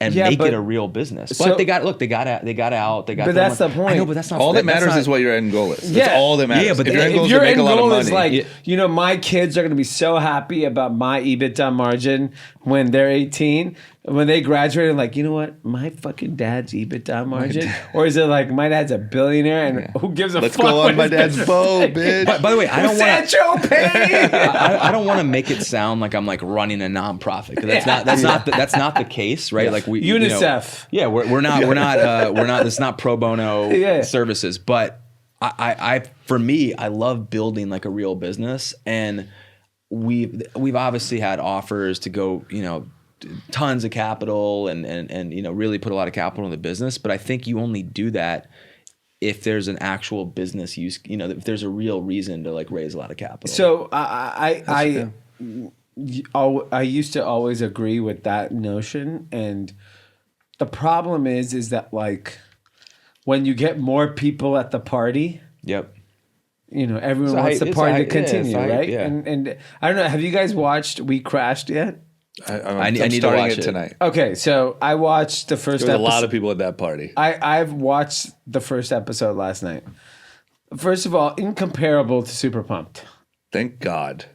and make it a real business. But they got out. But that's the point. I know, but that's not all that matters is what your end goal is. Yeah. That's all that matters. Yeah, but if your end goal is my kids are going to be so happy about my EBITDA margin when they're 18, when they graduate, and you know what, my fucking dad's EBITDA margin, or is it my dad's a billionaire and who gives a Let's fuck? go on my dad's boat, bitch. By the way, I don't want Sancho Pay. I don't want to make it sound like I'm running a nonprofit, because that's not the case, right? UNICEF. We're not. This is not pro bono services, but for me, I love building a real business, and we've obviously had offers to go, tons of capital and really put a lot of capital in the business. But I think you only do that if there's an actual business use, if there's a real reason to raise a lot of capital. So I used to always agree with that notion, and the problem is that when you get more people at the party, everyone It's a wants hype- the it's a party to hype- yeah, it's a continue, hype, right? yeah. And I don't know. Have you guys watched WeCrashed yet? I'm need to starting watch it it. tonight. Okay, so I watched the first There was a episode. lot of people at that party. I've watched the first episode last night. First of all, incomparable to Super Pumped. Thank God.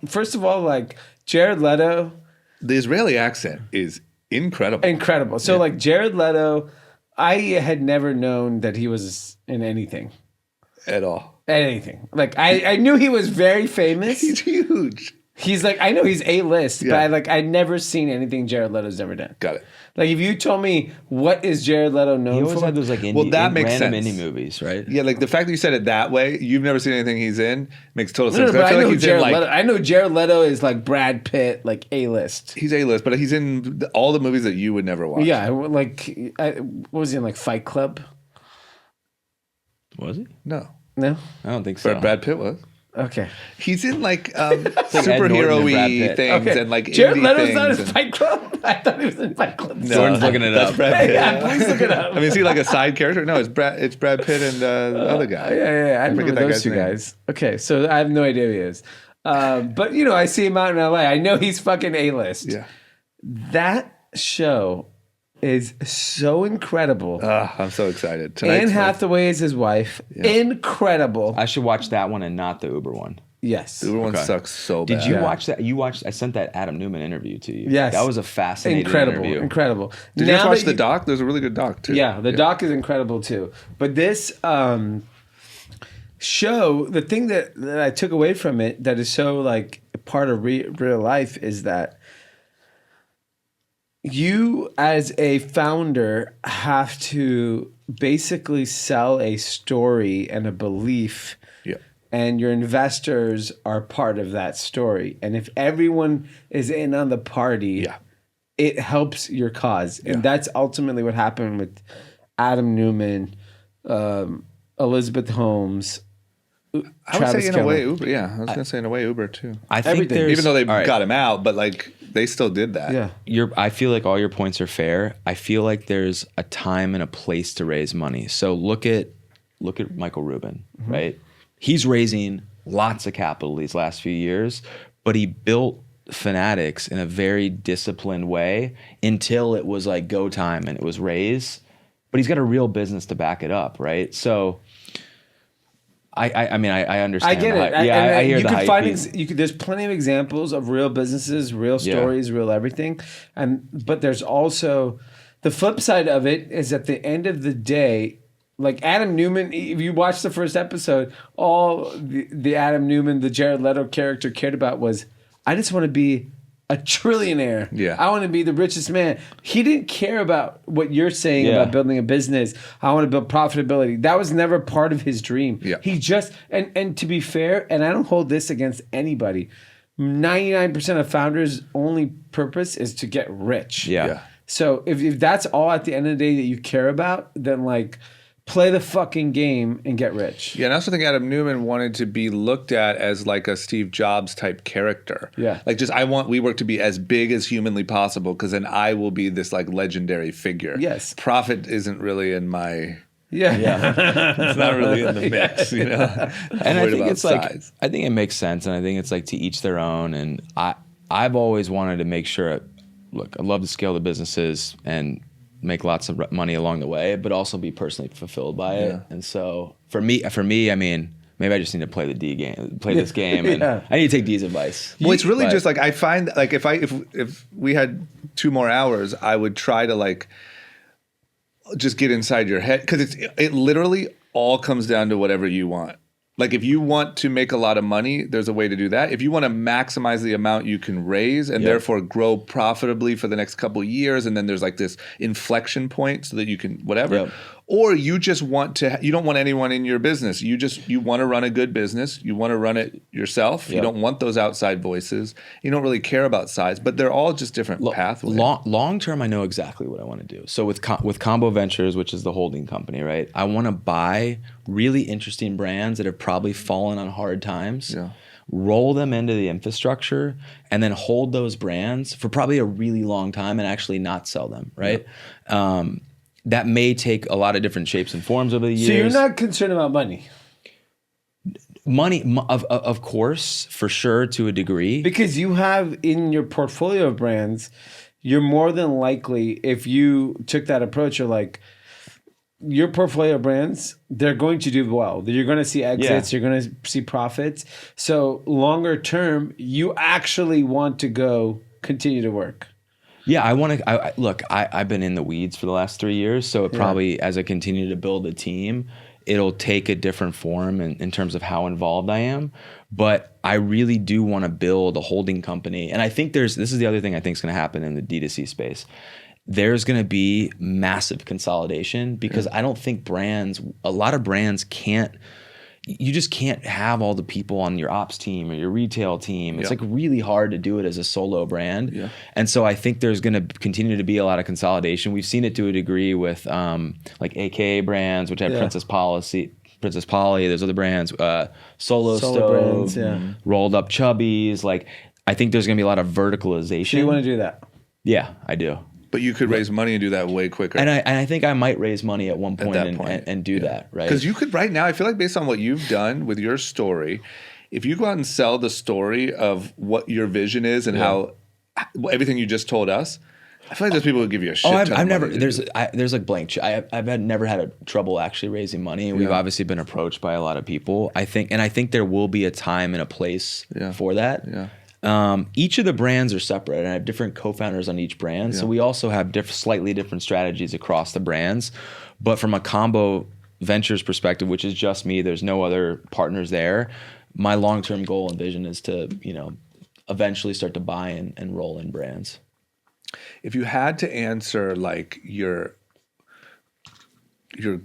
First of all, like Jared Leto, The Israeli accent is incredible. incredible. So like Jared Leto, I had never known that he was in anything. At all. Anything. Like I knew he was very famous. He's huge. He's like, I know he's A-list, Yeah. but I'd never seen anything Jared Leto's ever done. Got it. Like if you told me what is Jared Leto known He always for? had those like indie, Well, that makes random sense. indie movies, right? Yeah, like the fact that you said it that way, you've never seen anything he's in, makes total No, sense. but I feel know like he's Jared in Leto. I know Jared Leto is like Brad Pitt, like A-list. he's A-list, but he's in all the movies that you would never watch. Yeah, like what was he in, like Fight Club? Was he? No. No. I don't think so. But Brad Pitt was. Okay. He's in like Ed Norton and Brad superhero-y Pitt. things Okay. and like Jared indie Leto's things. not in and- Fight Club. I thought he was in Fight Club. No, Jordan's looking it that's up. Brad Pitt. Yeah, please look it up. I mean, is he like a side character? No, it's Brad Pitt and the other guy. Yeah. I remember forget that those guy's two name. guys. Okay, so I have no idea who he is. But I see him out in LA. I know he's fucking A-list. Yeah. That show is so incredible. I'm so excited. Anne Tonight's Hathaway is his wife. Incredible. I should watch that one and not the Uber one. Yes. the Uber one Okay. sucks so bad. Did you watch that? I sent that Adam Newman interview to you. Yes. That was a fascinating Incredible. interview. Incredible. Did you Now just watch that the doc? There's a really good doc too. Yeah, the doc is incredible too. But this show, the thing that I took away from it that is so like part of real life is that you as a founder have to basically sell a story and a belief, Yeah. and your investors are part of that story. And if everyone is in on the party, Yeah. it helps your cause. Yeah. And that's ultimately what happened with Adam Newman, Elizabeth Holmes. I would Travis say in a way Kelce. Uber. Yeah, I was gonna say in a way Uber too. I think Everything. there's, Even though they all right, got him out, but like they still did that. Yeah. I feel like all your points are fair. I feel like there's a time and a place to raise money. So look at Michael Rubin, right? He's raising lots of capital these last few years, but he built Fanatics in a very disciplined way until it was like go time and it was raise. But he's got a real business to back it up, right? So I mean I understand. I get the it. hype. Yeah, I hear you the can hype. find there's plenty of examples of real businesses, real Yeah. stories, real everything. But there's also the flip side of it is at the end of the day, like Adam Newman, if you watch the first episode, all the Adam Newman, the Jared Leto character cared about was, I just want to be a trillionaire. Yeah. I want to be the richest man. He didn't care about what you're saying Yeah. about building a business. I want to build profitability. That was never part of his dream. Yeah. He just, and to be fair, and I don't hold this against anybody, 99% of founders' only purpose is to get rich. Yeah. Yeah. So if that's all at the end of the day that you care about, then like play the fucking game and get rich. Yeah, and I also think Adam Newman wanted to be looked at as like a Steve Jobs type character. Yeah. Like just I want WeWork to be as big as humanly possible because then I will be this like legendary figure. Yes. Profit isn't really in my Yeah. it's not really in the mix, you know. I'm And I worried think about it's like size. I think it makes sense, and I think it's like to each their own. And I've always wanted to make sure. Look, I love to scale the businesses and make lots of money along the way, but also be personally fulfilled by it. Yeah. And so for me, I mean, maybe I just need to play the D game, play this game, and Yeah. I need to take D's advice. Well, it's really But- just like I find like if we had 2 more hours, I would try to like just get inside your head because it literally all comes down to whatever you want. Like if you want to make a lot of money, there's a way to do that. If you want to maximize the amount you can raise and Yep. therefore grow profitably for the next couple of years, and then there's like this inflection point so that you can whatever. Yep. Or you just want to, you don't want anyone in your business. You want to run a good business. You want to run it yourself. You Yep. don't want those outside voices. You don't really care about size, but they're all just different pathways. Long term, I know exactly what I want to do. So with Combo Ventures, which is the holding company, right? I want to buy really interesting brands that have probably fallen on hard times, Yeah. roll them into the infrastructure, and then hold those brands for probably a really long time and actually not sell them, right? That may take a lot of different shapes and forms over the years. So you're not concerned about money. of course, for sure, to a degree. Because you have in your portfolio of brands, you're more than likely, if you took that approach, you're like, your portfolio of brands, they're going to do well. You're going to see exits. Yeah. You're going to see profits. So longer term, you actually want to continue to work. Yeah, I want to. Look, I've been in the weeds for the last 3 years, so it probably, as I continue to build a team, it'll take a different form in terms of how involved I am. But I really do want to build a holding company, and I think this is the other thing I think is going to happen in the D2C space. There's going to be massive consolidation because I don't think a lot of brands you just can't have all the people on your ops team or your retail team. It's like really hard to do it as a solo brand. Yeah. And so I think there's going to continue to be a lot of consolidation. We've seen it to a degree with like AKA brands, which have Princess Polly, there's other brands, Solo Stove, brands, Rolled Up Chubbies. Like, I think there's going to be a lot of verticalization. So you want to do that? Yeah, I do. But you could raise money and do that way quicker. And I think I might raise money at one point and do that, right? Because you could right now, I feel like based on what you've done with your story, if you go out and sell the story of what your vision is and how everything you just told us, I feel like those people would give you a shit ton I've of never, money. there's like blank. I've never had trouble actually raising money. And we've obviously been approached by a lot of people. I think there will be a time and a place for that. Yeah. Each of the brands are separate, and I have different co-founders on each brand. So we also have slightly different strategies across the brands. But from a combo ventures perspective, which is just me, there's no other partners there. My long-term goal and vision is to, eventually start to buy and roll in brands. If you had to answer like your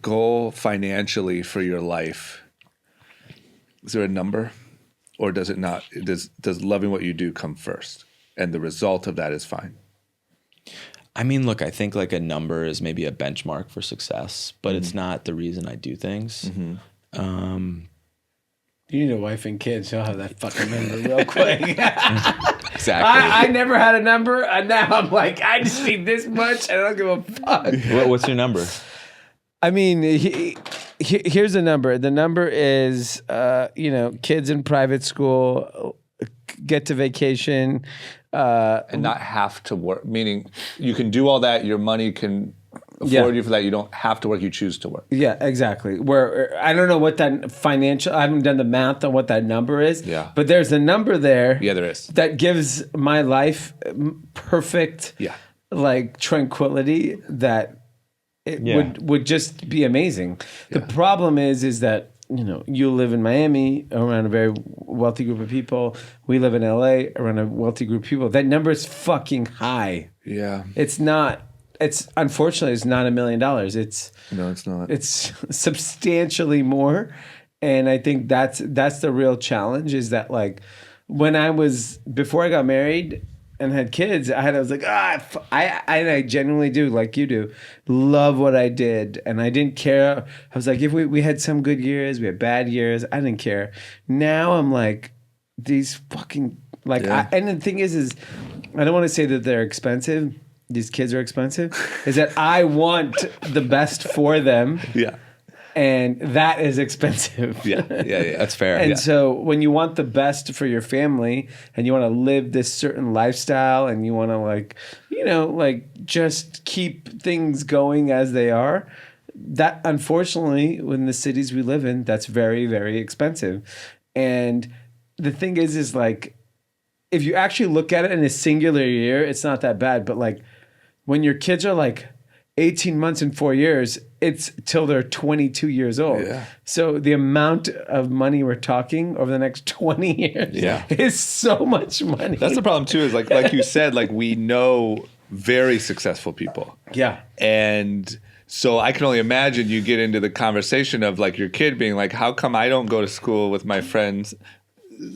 goal financially for your life, is there a number? Or does it not? Does loving what you do come first, and the result of that is fine? I mean, look, I think like a number is maybe a benchmark for success, but it's not the reason I do things. You need a wife and kids. You'll have that fucking number real quick. Exactly. I never had a number, and now I'm like, I just need this much, and I don't give a fuck. What's your number? I mean, here's a number. The number is, kids in private school, get to vacation. And not have to work, meaning you can do all that. Your money can afford you for that. You don't have to work. You choose to work. Yeah, exactly. Where I don't know what that I haven't done the math on what that number is. Yeah. But there's a number there. Yeah, there is. That gives my life perfect, like tranquility that it would just be amazing. The problem is that, you live in Miami around a very wealthy group of people. We live in LA around a wealthy group of people. That number is fucking high. Yeah. Unfortunately, it's not $1 million. No, it's not. It's substantially more. And I think that's the real challenge is that like before I got married and had kids, I was like, I genuinely do, like you do, love what I did. And I didn't care. I was like, if we had some good years, we had bad years, I didn't care. Now I'm like, these fucking, like, and the thing is I don't want to say that they're expensive. These kids are expensive. Is that I want the best for them. Yeah. And that is expensive. Yeah, that's fair. And so when you want the best for your family and you want to live this certain lifestyle and you want to just keep things going as they are, that unfortunately, in the cities we live in, that's very, very expensive. And the thing is like, if you actually look at it in a singular year, it's not that bad. But like when your kids are like 18 months and 4 years, it's till they're 22 years old. Yeah. So the amount of money we're talking over the next 20 years is so much money. That's the problem too, is like you said, like we know very successful people. Yeah. And so I can only imagine you get into the conversation of like your kid being like, how come I don't go to school with my friends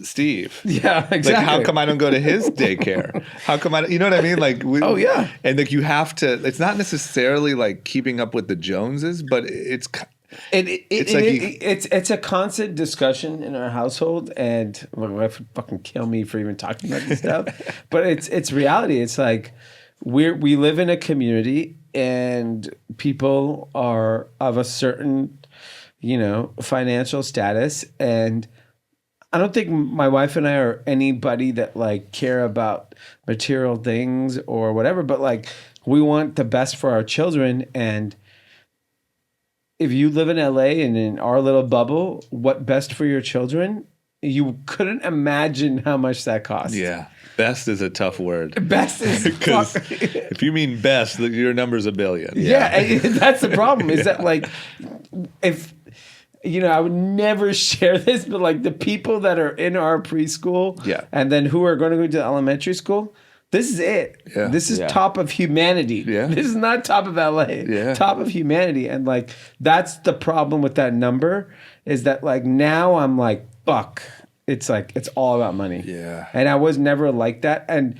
Steve? Yeah, exactly. Like, how come I don't go to his daycare? How come you know what I mean? Like, and like you have to. It's not necessarily like keeping up with the Joneses, but it's a constant discussion in our household, and my wife would fucking kill me for even talking about this stuff. But it's reality. It's like we live in a community, and people are of a certain, financial status, and I don't think my wife and I are anybody that like care about material things or whatever, but like we want the best for our children. And if you live in LA and in our little bubble, what best for your children, you couldn't imagine how much that costs. Yeah. Best is a tough word. Best is Because if you mean best, your number's $1 billion. Yeah, and that's the problem. Is that like, if I would never share this, but like the people that are in our preschool, and then who are going to go to elementary school, this is it. Yeah. This is top of humanity. Yeah. This is not top of LA. Yeah. Top of humanity, and like that's the problem with that number. Is that like now I'm like fuck. It's like it's all about money. Yeah. And I was never like that. And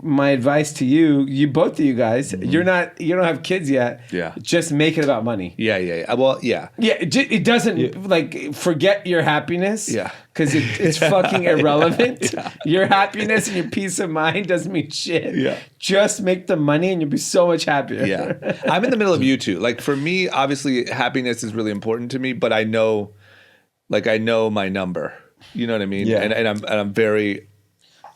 my advice to you both of you guys, you don't have kids yet. Yeah. Just make it about money. Yeah. Well, yeah. Yeah. It doesn't like forget your happiness. Yeah. Because it's fucking irrelevant. Your happiness and your peace of mind doesn't mean shit. Yeah. Just make the money and you'll be so much happier. Yeah. I'm in the middle of you two. Like for me, obviously happiness is really important to me, but I know my number. You know what I mean? Yeah. And I'm very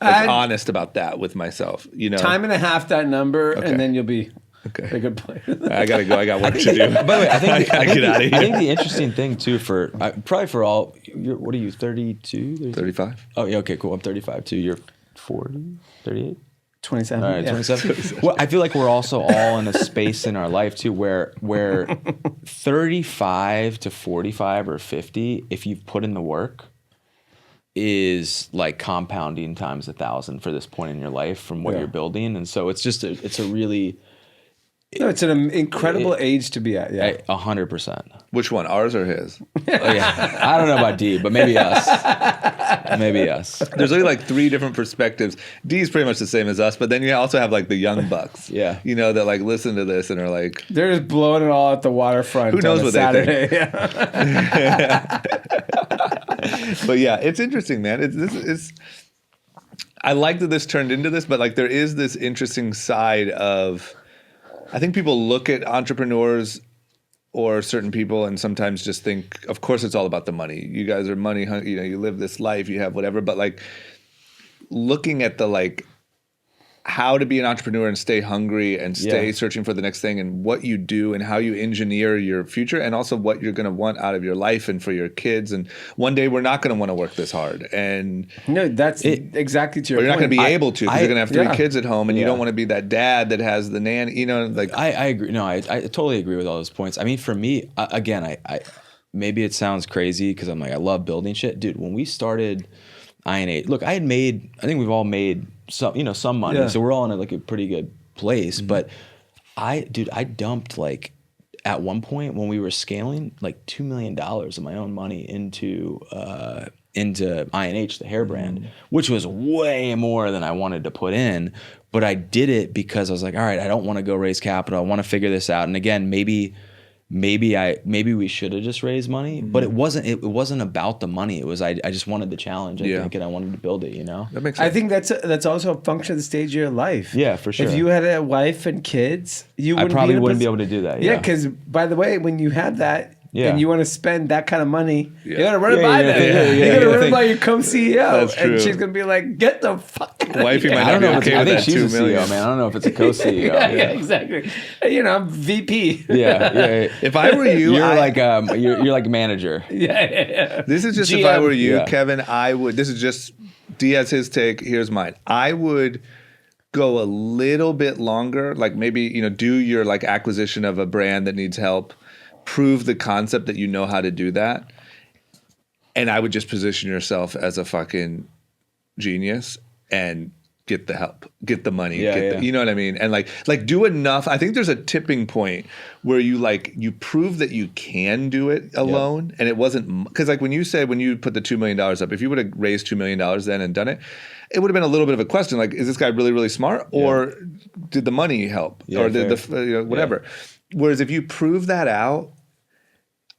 honest about that with myself. Time and a half that number, Okay. and then you'll be Okay. a good player. I gotta go. I got work to do. By the way, I think get out of here. I think the interesting thing too probably for all, what are you, 32? 35. Oh yeah, okay, cool. I'm 35 too. You're 40, 38? 27. All right, yeah. 27. Well, I feel like we're also all in a space in our life too where 35 to 45 or 50, if you've put in the work, is like compounding times 1,000 for this point in your life from what you're building. And so it's just it's a really it's an incredible age to be at. Yeah. 100%. Which one? Ours or his? Oh, yeah. I don't know about D, but maybe us. Maybe us. There's only like 3 different perspectives. D is pretty much the same as us, but then you also have like the young bucks. Yeah. That like listen to this and are like, They're just blowing it all at the waterfront. Who knows on a what they Saturday. think? Yeah. but yeah, it's interesting, man. It's I like that this turned into this, but like there is this interesting side of, I think people look at entrepreneurs or certain people and sometimes just think, of course it's all about the money. You guys are money hungry, you live this life, you have whatever, but like looking at the like how to be an entrepreneur and stay hungry and stay searching for the next thing and what you do and how you engineer your future and also what you're going to want out of your life and for your kids. And one day we're not going to want to work this hard. And No, that's exactly to your or you're not point. going to be able to because you're going to have 3 yeah. kids at home and you don't want to be that dad that has the nanny, like. I agree. No, I totally agree with all those points. I mean, for me, again, I maybe it sounds crazy because I'm like, I love building shit. Dude, when we started I&H, look, I think we've all made some money. Yeah. So we're all in a pretty good place. Mm-hmm. But I dumped like at one point when we were scaling like $2 million of my own money into I&H, the hair brand, which was way more than I wanted to put in. But I did it because I was like, all right, I don't want to go raise capital. I want to figure this out. And again, maybe we should have just raised money, but it wasn't about the money. It was I just wanted the challenge, I think, and I wanted to build it, That makes sense. I think that's also a function of the stage of your life. Yeah, for sure. If you had a wife and kids, I probably wouldn't be able to do that. Yeah, because by the way, when you had that and you want to spend that kind of money, you got to run it by them. You got to run it by your co-CEO, That's and true. she's gonna be like, "Get the fuck." Wifey might I not don't be know. okay I with think that she's $2 a million. CEO, man. I don't know if it's a co-CEO. yeah, exactly. VP. Yeah. If I were you, you're like a manager. Yeah. This is just GM. if I were you, Yeah. Kevin, I would. This is just D has his take. Here's mine. I would go a little bit longer, like maybe do your like acquisition of a brand that needs help, prove the concept that you know how to do that, and I would just position yourself as a fucking genius and get the help, get the money, you know what I mean? And like do enough. I think there's a tipping point where you prove that you can do it alone. And it wasn't, because like when you put the $2 million up, if you would have raised $2 million then and done it, it would have been a little bit of a question. Like, is this guy really, really smart, or did the money help, or did the whatever? Whereas if you prove that out,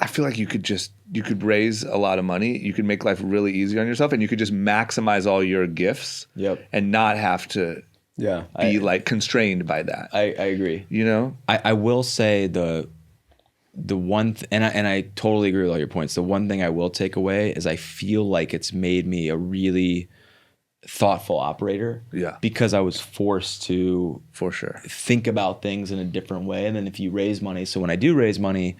I feel like you could raise a lot of money. You could make life really easy on yourself, and you could just maximize all your gifts and not have to be like constrained by that. I agree. You know? I will say the one and I totally agree with all your points. The one thing I will take away is I feel like it's made me a really thoughtful operator. Yeah. Because I was forced to For sure. think about things in a different way. And then if you raise money, so when I do raise money,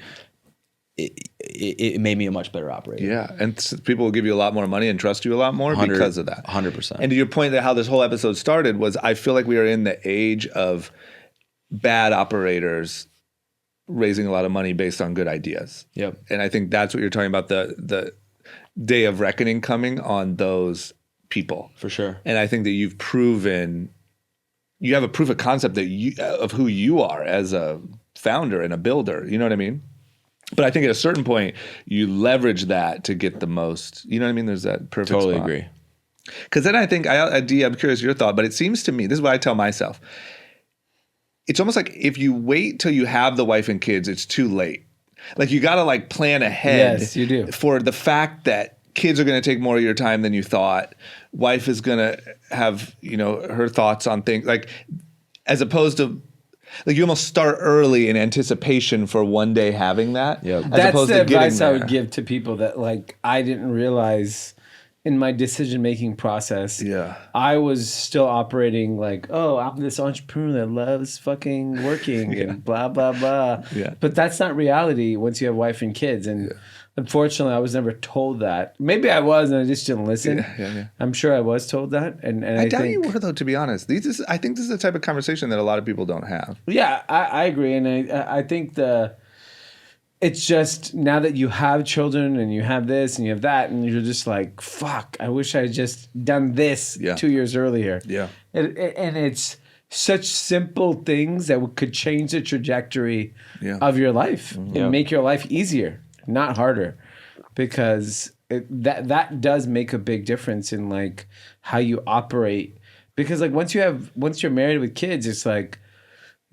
it made me a much better operator. Yeah, and people will give you a lot more money and trust you a lot more because of that. 100%. And to your point that how this whole episode started was, I feel like we are in the age of bad operators raising a lot of money based on good ideas. Yep. And I think that's what you're talking about, the day of reckoning coming on those people. For sure. And I think that you have a proof of concept of who you are as a founder and a builder. You know what I mean? But I think at a certain point, you leverage that to get the most. You know what I mean? There's that perfect Totally spot. agree. Because then I think, D, I'm curious your thought, but it seems to me, this is what I tell myself. It's almost like if you wait till you have the wife and kids, it's too late. Like you got to like plan ahead. Yes, you do. For the fact that kids are going to take more of your time than you thought. Wife is going to have, her thoughts on things, like as opposed to, like you almost start early in anticipation for one day having that. Yep. That's the advice I would give to people that like I didn't realize in my decision-making process. Yeah. I was still operating like, oh, I'm this entrepreneur that loves fucking working and blah, blah, blah. Yeah. But that's not reality once you have wife and kids. And unfortunately, I was never told that. Maybe I was and I just didn't listen. Yeah. I'm sure I was told that. And I doubt think, you were, though, to be honest. I think this is the type of conversation that a lot of people don't have. Yeah, I agree. And I think it's just now that you have children and you have this and you have that and you're just like, fuck, I wish I had just done this 2 years earlier. Yeah. And it's such simple things that could change the trajectory of your life and make your life easier, not harder, because that does make a big difference in like how you operate. Because like once you're married with kids, it's like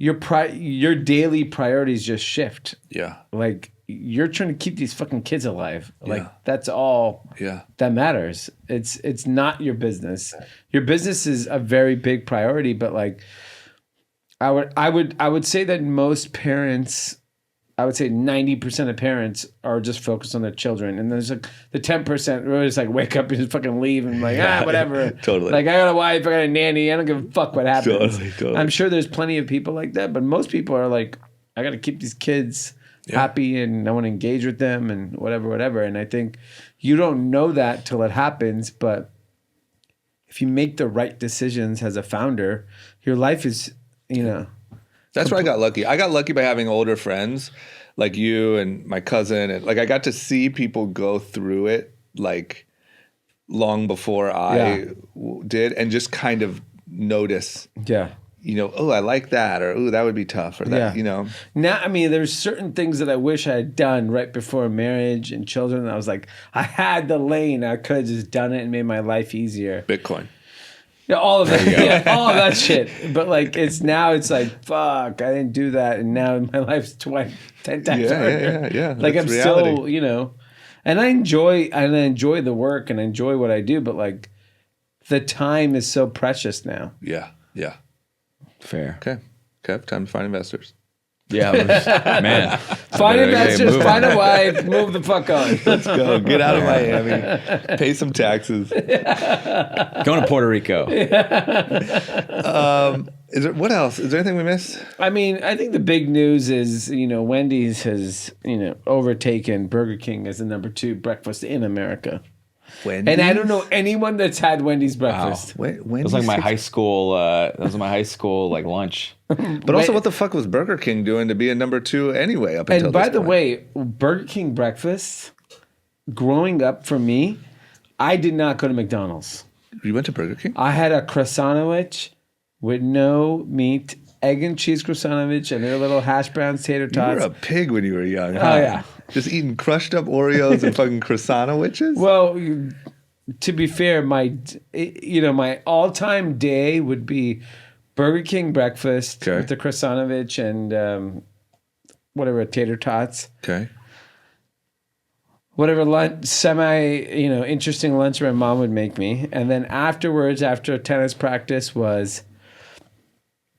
your daily priorities just shift. Yeah. Like you're trying to keep these fucking kids alive. Like that's all that matters. It's not your business. Your business is a very big priority, but like I would say that most parents, I would say 90% of parents are just focused on their children. And there's like the 10% where it's like wake up and just fucking leave and like, whatever. Totally. Like I got a wife, I got a nanny, I don't give a fuck what happens. Totally. I'm sure there's plenty of people like that, but most people are like, I got to keep these kids happy and I want to engage with them and whatever. And I think you don't know that till it happens, but if you make the right decisions as a founder, your life is, That's where I got lucky. I got lucky by having older friends like you and my cousin. And like I got to see people go through it like long before I did and just kind of notice, oh, I like that, or oh, that would be tough, or that, Now, I mean, there's certain things that I wish I had done right before marriage and children. I was like, I had the lane. I could have just done it and made my life easier. Bitcoin. Yeah, all of that, all of that shit. But like, it's like, fuck, I didn't do that, and now my life's 10 times harder. Yeah. Like That's I'm reality. still, and I enjoy the work, and I enjoy what I do, but like, the time is so precious now. Yeah. Fair. Okay, Kev, time to find investors. Yeah, man. Find investors, find a wife, move the fuck on. Let's go. Get out of Miami. Pay some taxes. Going to Puerto Rico. What else? Is there anything we missed? I mean, I think the big news is, Wendy's has, overtaken Burger King as the number 2 breakfast in America. Wendy's? And I don't know anyone that's had Wendy's breakfast. That was like my high school. That was my high school like lunch. But also, what the fuck was Burger King doing to be a number 2 anyway? Up until and by this the point? way, Burger King breakfast, growing up for me, I did not go to McDonald's. You went to Burger King? I had a croissant with no meat, egg and cheese croissant and their little hash browns, tater You tots. were a pig when you were young. Huh? Oh yeah. Just eating crushed up Oreos and fucking croissant witches? Well, to be fair, my all-time day would be Burger King breakfast with the croissantovich and whatever tater tots. Okay. Whatever lunch, interesting lunch my mom would make me, and then afterwards, after tennis practice, was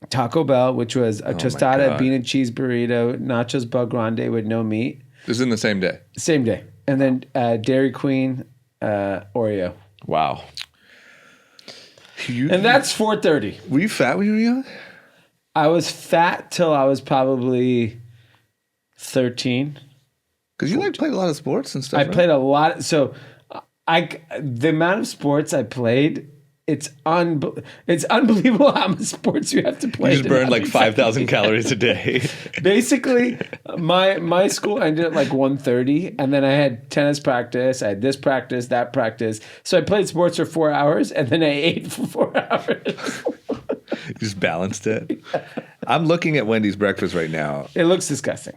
Taco Bell, which was a tostada, God. bean and cheese burrito, nachos bel grande with no meat. This is in the same day. Same day. And then Dairy Queen, Oreo. Wow. And that's 4:30. Were you fat when you were young? I was fat till I was probably 13. Because you played a lot of sports and stuff. I right? played a lot. So the amount of sports I played, it's unbelievable how much sports you have to play. You just to burned not like be 5,000 calories a day. Basically, my school ended at like 1:30, and then I had tennis practice. I had this practice, that practice. So I played sports for 4 hours, and then I ate for 4 hours. You just balanced it. I'm looking at Wendy's breakfast right now. It looks disgusting.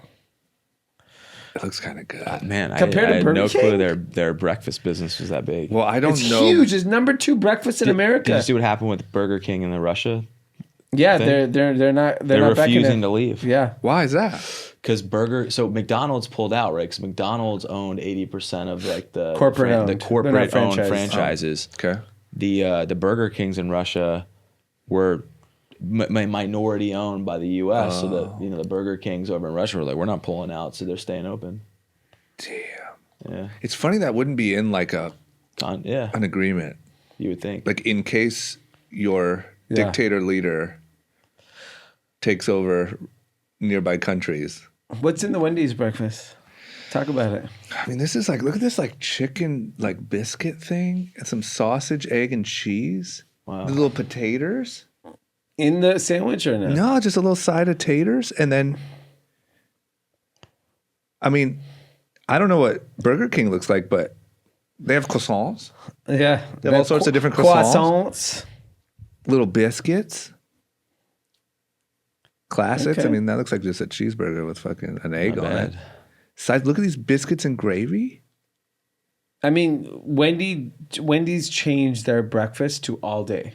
It looks kind of good. Man, Compared I to had Burger no King? clue their breakfast business was that big. Well, I don't It's know. huge. It's number 2 breakfast in America. Did you see what happened with Burger King in the Russia? Yeah, thing? they're not They're not backing refusing it. to leave. Yeah. Why is that? Because McDonald's pulled out, right? Because McDonald's owned 80% of like the Corporate owned. the They're corporate not owned franchised. franchises. Okay. The Burger Kings in Russia were minority owned by the U.S. So that the Burger Kings over in Russia were like, we're not pulling out, so they're staying open. Damn. Yeah, It's funny that wouldn't be in like yeah. an agreement. You would think. Like in case your Yeah. dictator leader takes over nearby countries. What's in the Wendy's breakfast? Talk about it. I mean, this is like, look at this like chicken, like biscuit thing and some sausage, egg, and cheese. Wow. The little potatoes. In the sandwich or no? No, just a little side of taters. And then, I mean, I don't know what Burger King looks like, but they have croissants, Yeah. They have all sorts of different croissants. croissants. little biscuits. Classics. Okay. I mean, that looks like just a cheeseburger with fucking an egg Not on it. bad. Side, look at these biscuits and gravy. I mean, Wendy's changed their breakfast to all day.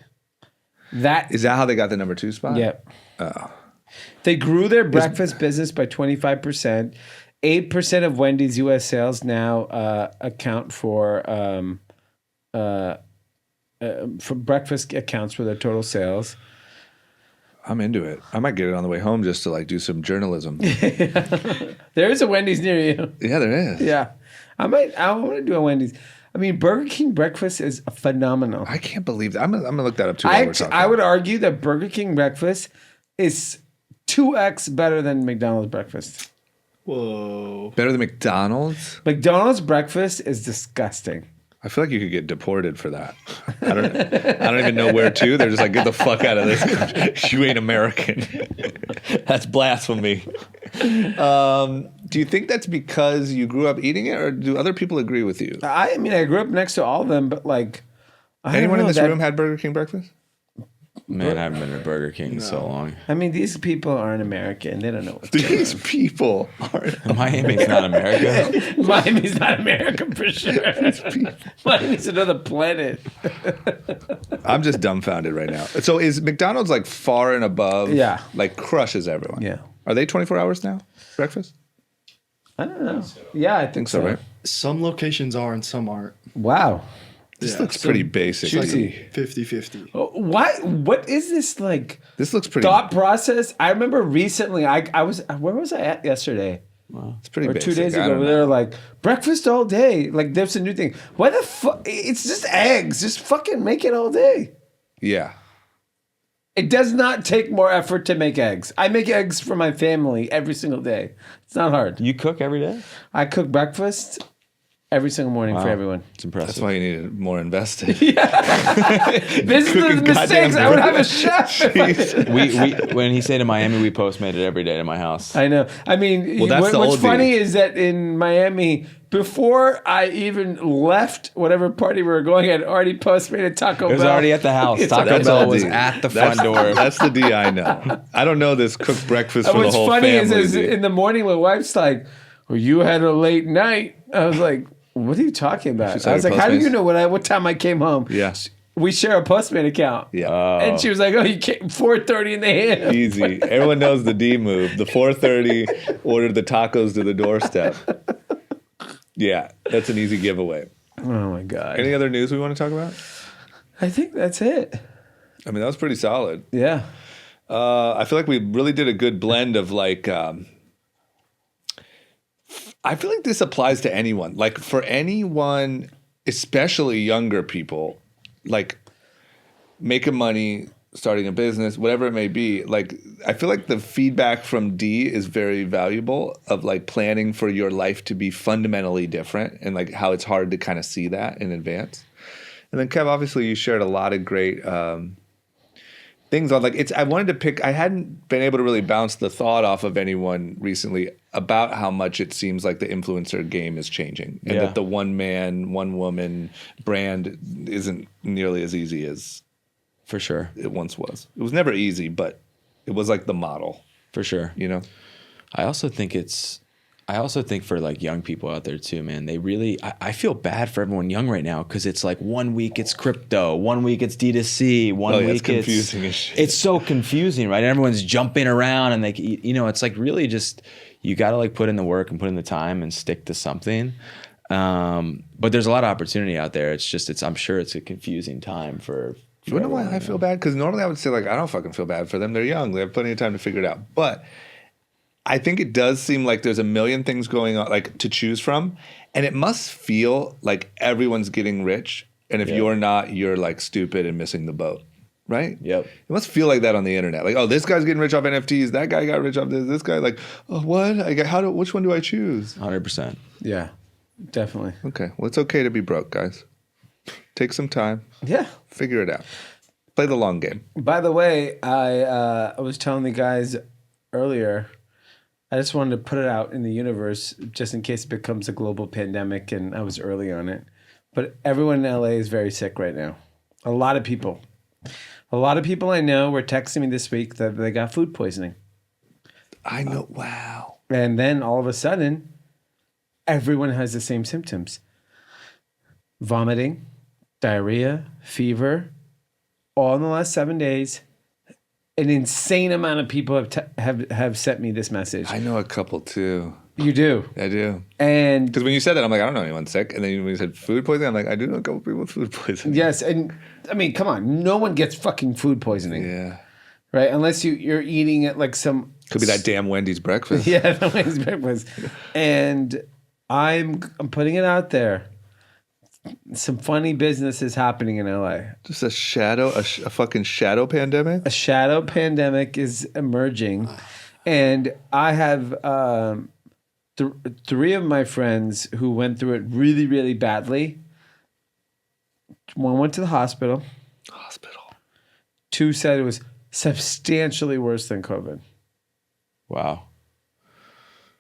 That Is that how they got the number 2 spot? yeah. They grew their breakfast business by 25%. 8% of Wendy's U.S. sales now account for breakfast accounts for their total sales. I'm into it. I might get it on the way home just to like do some journalism. There is a Wendy's near you. Yeah, there is. Yeah, I want to do a Wendy's. I mean, Burger King breakfast is phenomenal. I can't believe that. I'm gonna look that up too. While we're talking. I would argue that Burger King breakfast is 2x better than McDonald's breakfast. Whoa. Better than McDonald's. McDonald's breakfast is disgusting. I feel like you could get deported for that. I don't even know where to. They're just like, get the fuck out of this country. You ain't American. That's blasphemy. Do you think that's because you grew up eating it, or do other people agree with you? I mean, I grew up next to all of them, but like, I don't Anyone in know, this room had Burger King breakfast? Man, I haven't been to Burger King in so long. I mean, these people aren't American. They don't know what's going These people are. Miami's not America. on. Miami's not American for sure. Miami's another planet. I'm just dumbfounded right now. So is McDonald's like far and above? Yeah. Like crushes everyone. Yeah. Are they 24 hours now? Breakfast? I don't know. Yeah, I think So, right? Some locations are and some aren't. Wow. This Yeah, looks so pretty basic. It's Juicy. like 50-50. What is this like This looks pretty. thought process? I remember recently, I was, where was I at yesterday? It's pretty Or basic. 2 days I ago, don't where know. they were like, breakfast all day. Like, there's a new thing. Why the fuck? It's just eggs. Just fucking make it all day. Yeah. It does not take more effort to make eggs. I make eggs for my family every single day. It's not hard. You cook every day? I cook breakfast every single morning for Wow. everyone. It's impressive. That's why you needed more invested. This is the Cooking mistakes. goddamn I would have a chef. if I did. we when he stayed in Miami, we Postmated every day to my house. I know. I mean, Well, that's the what's old funny days. is that in Miami, before I even left whatever party we were going, I'd already Postmated Taco Bell. It was already at the house. It's Taco already- Bell was D. at the front door. That's the D I know. I don't know this cooked breakfast for And the what's whole funny family. is D. in the morning, my wife's like, well, you had a late night. I was like, what are you talking about? She's I was had like, her how do Postmates? you know what time I came home? Yeah. We share a Postmate account. Yeah. And she was like, oh, you came 4:30 in the AM. Easy. Everyone knows the D move. The 4:30 ordered the tacos to the doorstep. Yeah, that's an easy giveaway. Oh, my God. Any other news we want to talk about? I think that's it. I mean, that was pretty solid. Yeah. I feel like we really did a good blend of like. I feel like this applies to anyone. Like for anyone, especially younger people, like making money, starting a business, whatever it may be. Like I feel like the feedback from D is very valuable of like planning for your life to be fundamentally different and like how it's hard to kind of see that in advance. And then Kev, obviously you shared a lot of great things on like I wanted to pick. I hadn't been able to really bounce the thought off of anyone recently about how much it seems like the influencer game is changing, and that the one man, one woman brand isn't nearly as easy as For sure. it once was. It was never easy, but it was like the model. For sure. You know. I also think for like young people out there too, man, they really, I feel bad for everyone young right now because it's like 1 week it's crypto, 1 week it's D2C, one week it's confusing as shit. It's so confusing, right? Everyone's jumping around and like, you know, it's like really just, you got to like put in the work and put in the time and stick to something. But there's a lot of opportunity out there. I'm sure it's a confusing time for You know why I feel bad? Because normally I would say like, I don't fucking feel bad for them. They're young. They have plenty of time to figure it out. But I think it does seem like there's a million things going on, like to choose from, and it must feel like everyone's getting rich, and if you're not, you're like stupid and missing the boat, right? Yep. It must feel like that on the internet. Like, oh, this guy's getting rich off NFTs. That guy got rich off this. This guy, like, oh, what? Which one do I choose? 100%. Yeah, definitely. Okay, well, it's okay to be broke, guys. Take some time. Yeah. Figure it out. Play the long game. By the way, I was telling the guys earlier, I just wanted to put it out in the universe just in case it becomes a global pandemic, and I was early on it. But everyone in LA is very sick right now. A lot of people. A lot of people I know were texting me this week that they got food poisoning. I know. Wow. And then all of a sudden, everyone has the same symptoms. Vomiting, diarrhea, fever, all in the last 7 days. An insane amount of people have sent me this message. I know a couple too. You do? I do. And because when you said that, I'm like, I don't know anyone sick. And then when you said food poisoning, I'm like, I do know a couple people with food poisoning. yes, and I mean, come on, no one gets fucking food poisoning. Yeah. Right? Unless you're eating at like some... Could be that damn Wendy's breakfast. Yeah, the Wendy's breakfast. And I'm putting it out there. Some funny business is happening in LA. Just a fucking shadow pandemic? A shadow pandemic is emerging. And I have three of my friends who went through it really, really badly. One went to the hospital. Two said it was substantially worse than COVID. Wow.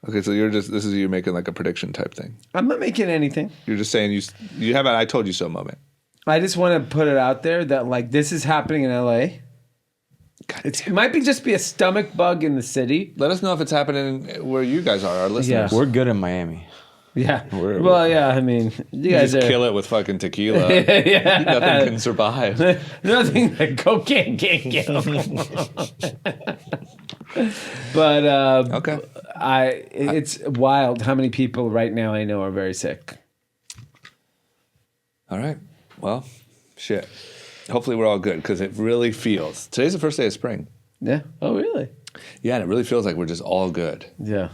Okay, so you're making like a prediction type thing. I'm not making anything. You're just saying you have an I told you so moment. I just want to put it out there that like this is happening in LA. It might just be a stomach bug in the city. Let us know if it's happening where you guys are, our listeners. We're good in Miami. Yeah. Well, yeah. I mean, you guys just are kill it with fucking tequila. yeah. Nothing can survive. Nothing that cocaine can't kill. But okay. It's wild how many people right now I know are very sick. All right. Well, shit. Hopefully we're all good because it really feels. Today's the first day of spring. Yeah. Oh, really? Yeah, and it really feels like we're just all good. Yeah.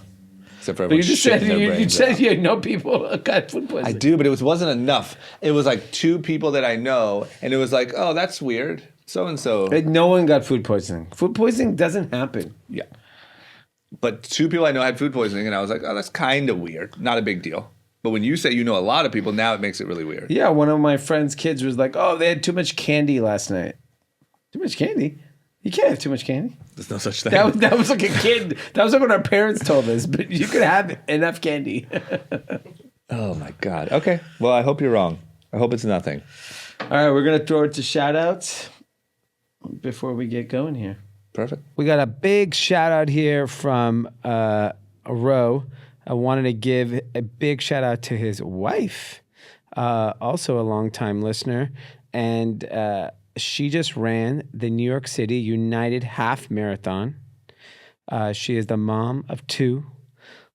Except for But you everyone just said shitting their you brains said out. you know people got food poisoning. I do, but it wasn't enough. It was like two people that I know, and it was like, oh, that's weird. So and so. No one got food poisoning. Food poisoning doesn't happen. Yeah. But two people I know had food poisoning, and I was like, oh, that's kind of weird. Not a big deal. But when you say you know a lot of people, now it makes it really weird. Yeah, one of my friend's kids was like, oh, they had too much candy last night. Too much candy? You can't have too much candy. There's no such thing. That was like a kid. That was like what our parents told us. But you could have enough candy. Oh, my God. Okay. Well, I hope you're wrong. I hope it's nothing. All right, we're going to throw it to shout-outs before we get going here. Perfect. We got a big shout-out here from Ro. I wanted to give a big shout-out to his wife, also a longtime listener. And she just ran the New York City United Half Marathon. She is the mom of two.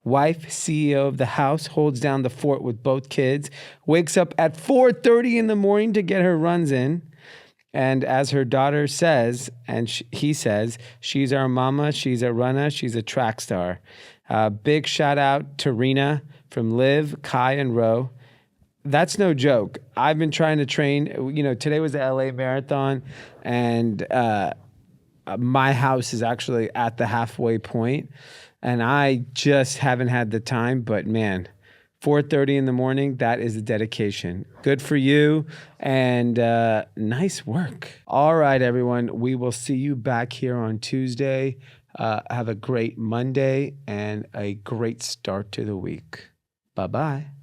Wife, CEO of the house, holds down the fort with both kids, wakes up at 4:30 in the morning to get her runs in. And as her daughter says, and he says, she's our mama, she's a runner, she's a track star. Big shout out to Rena from Liv, Kai, and Ro. That's no joke. I've been trying to train. Today was the LA Marathon, and my house is actually at the halfway point, and I just haven't had the time. But man, 4:30 in the morning, that is a dedication. Good for you, and nice work. All right, everyone. We will see you back here on Tuesday. Have a great Monday and a great start to the week. Bye-bye.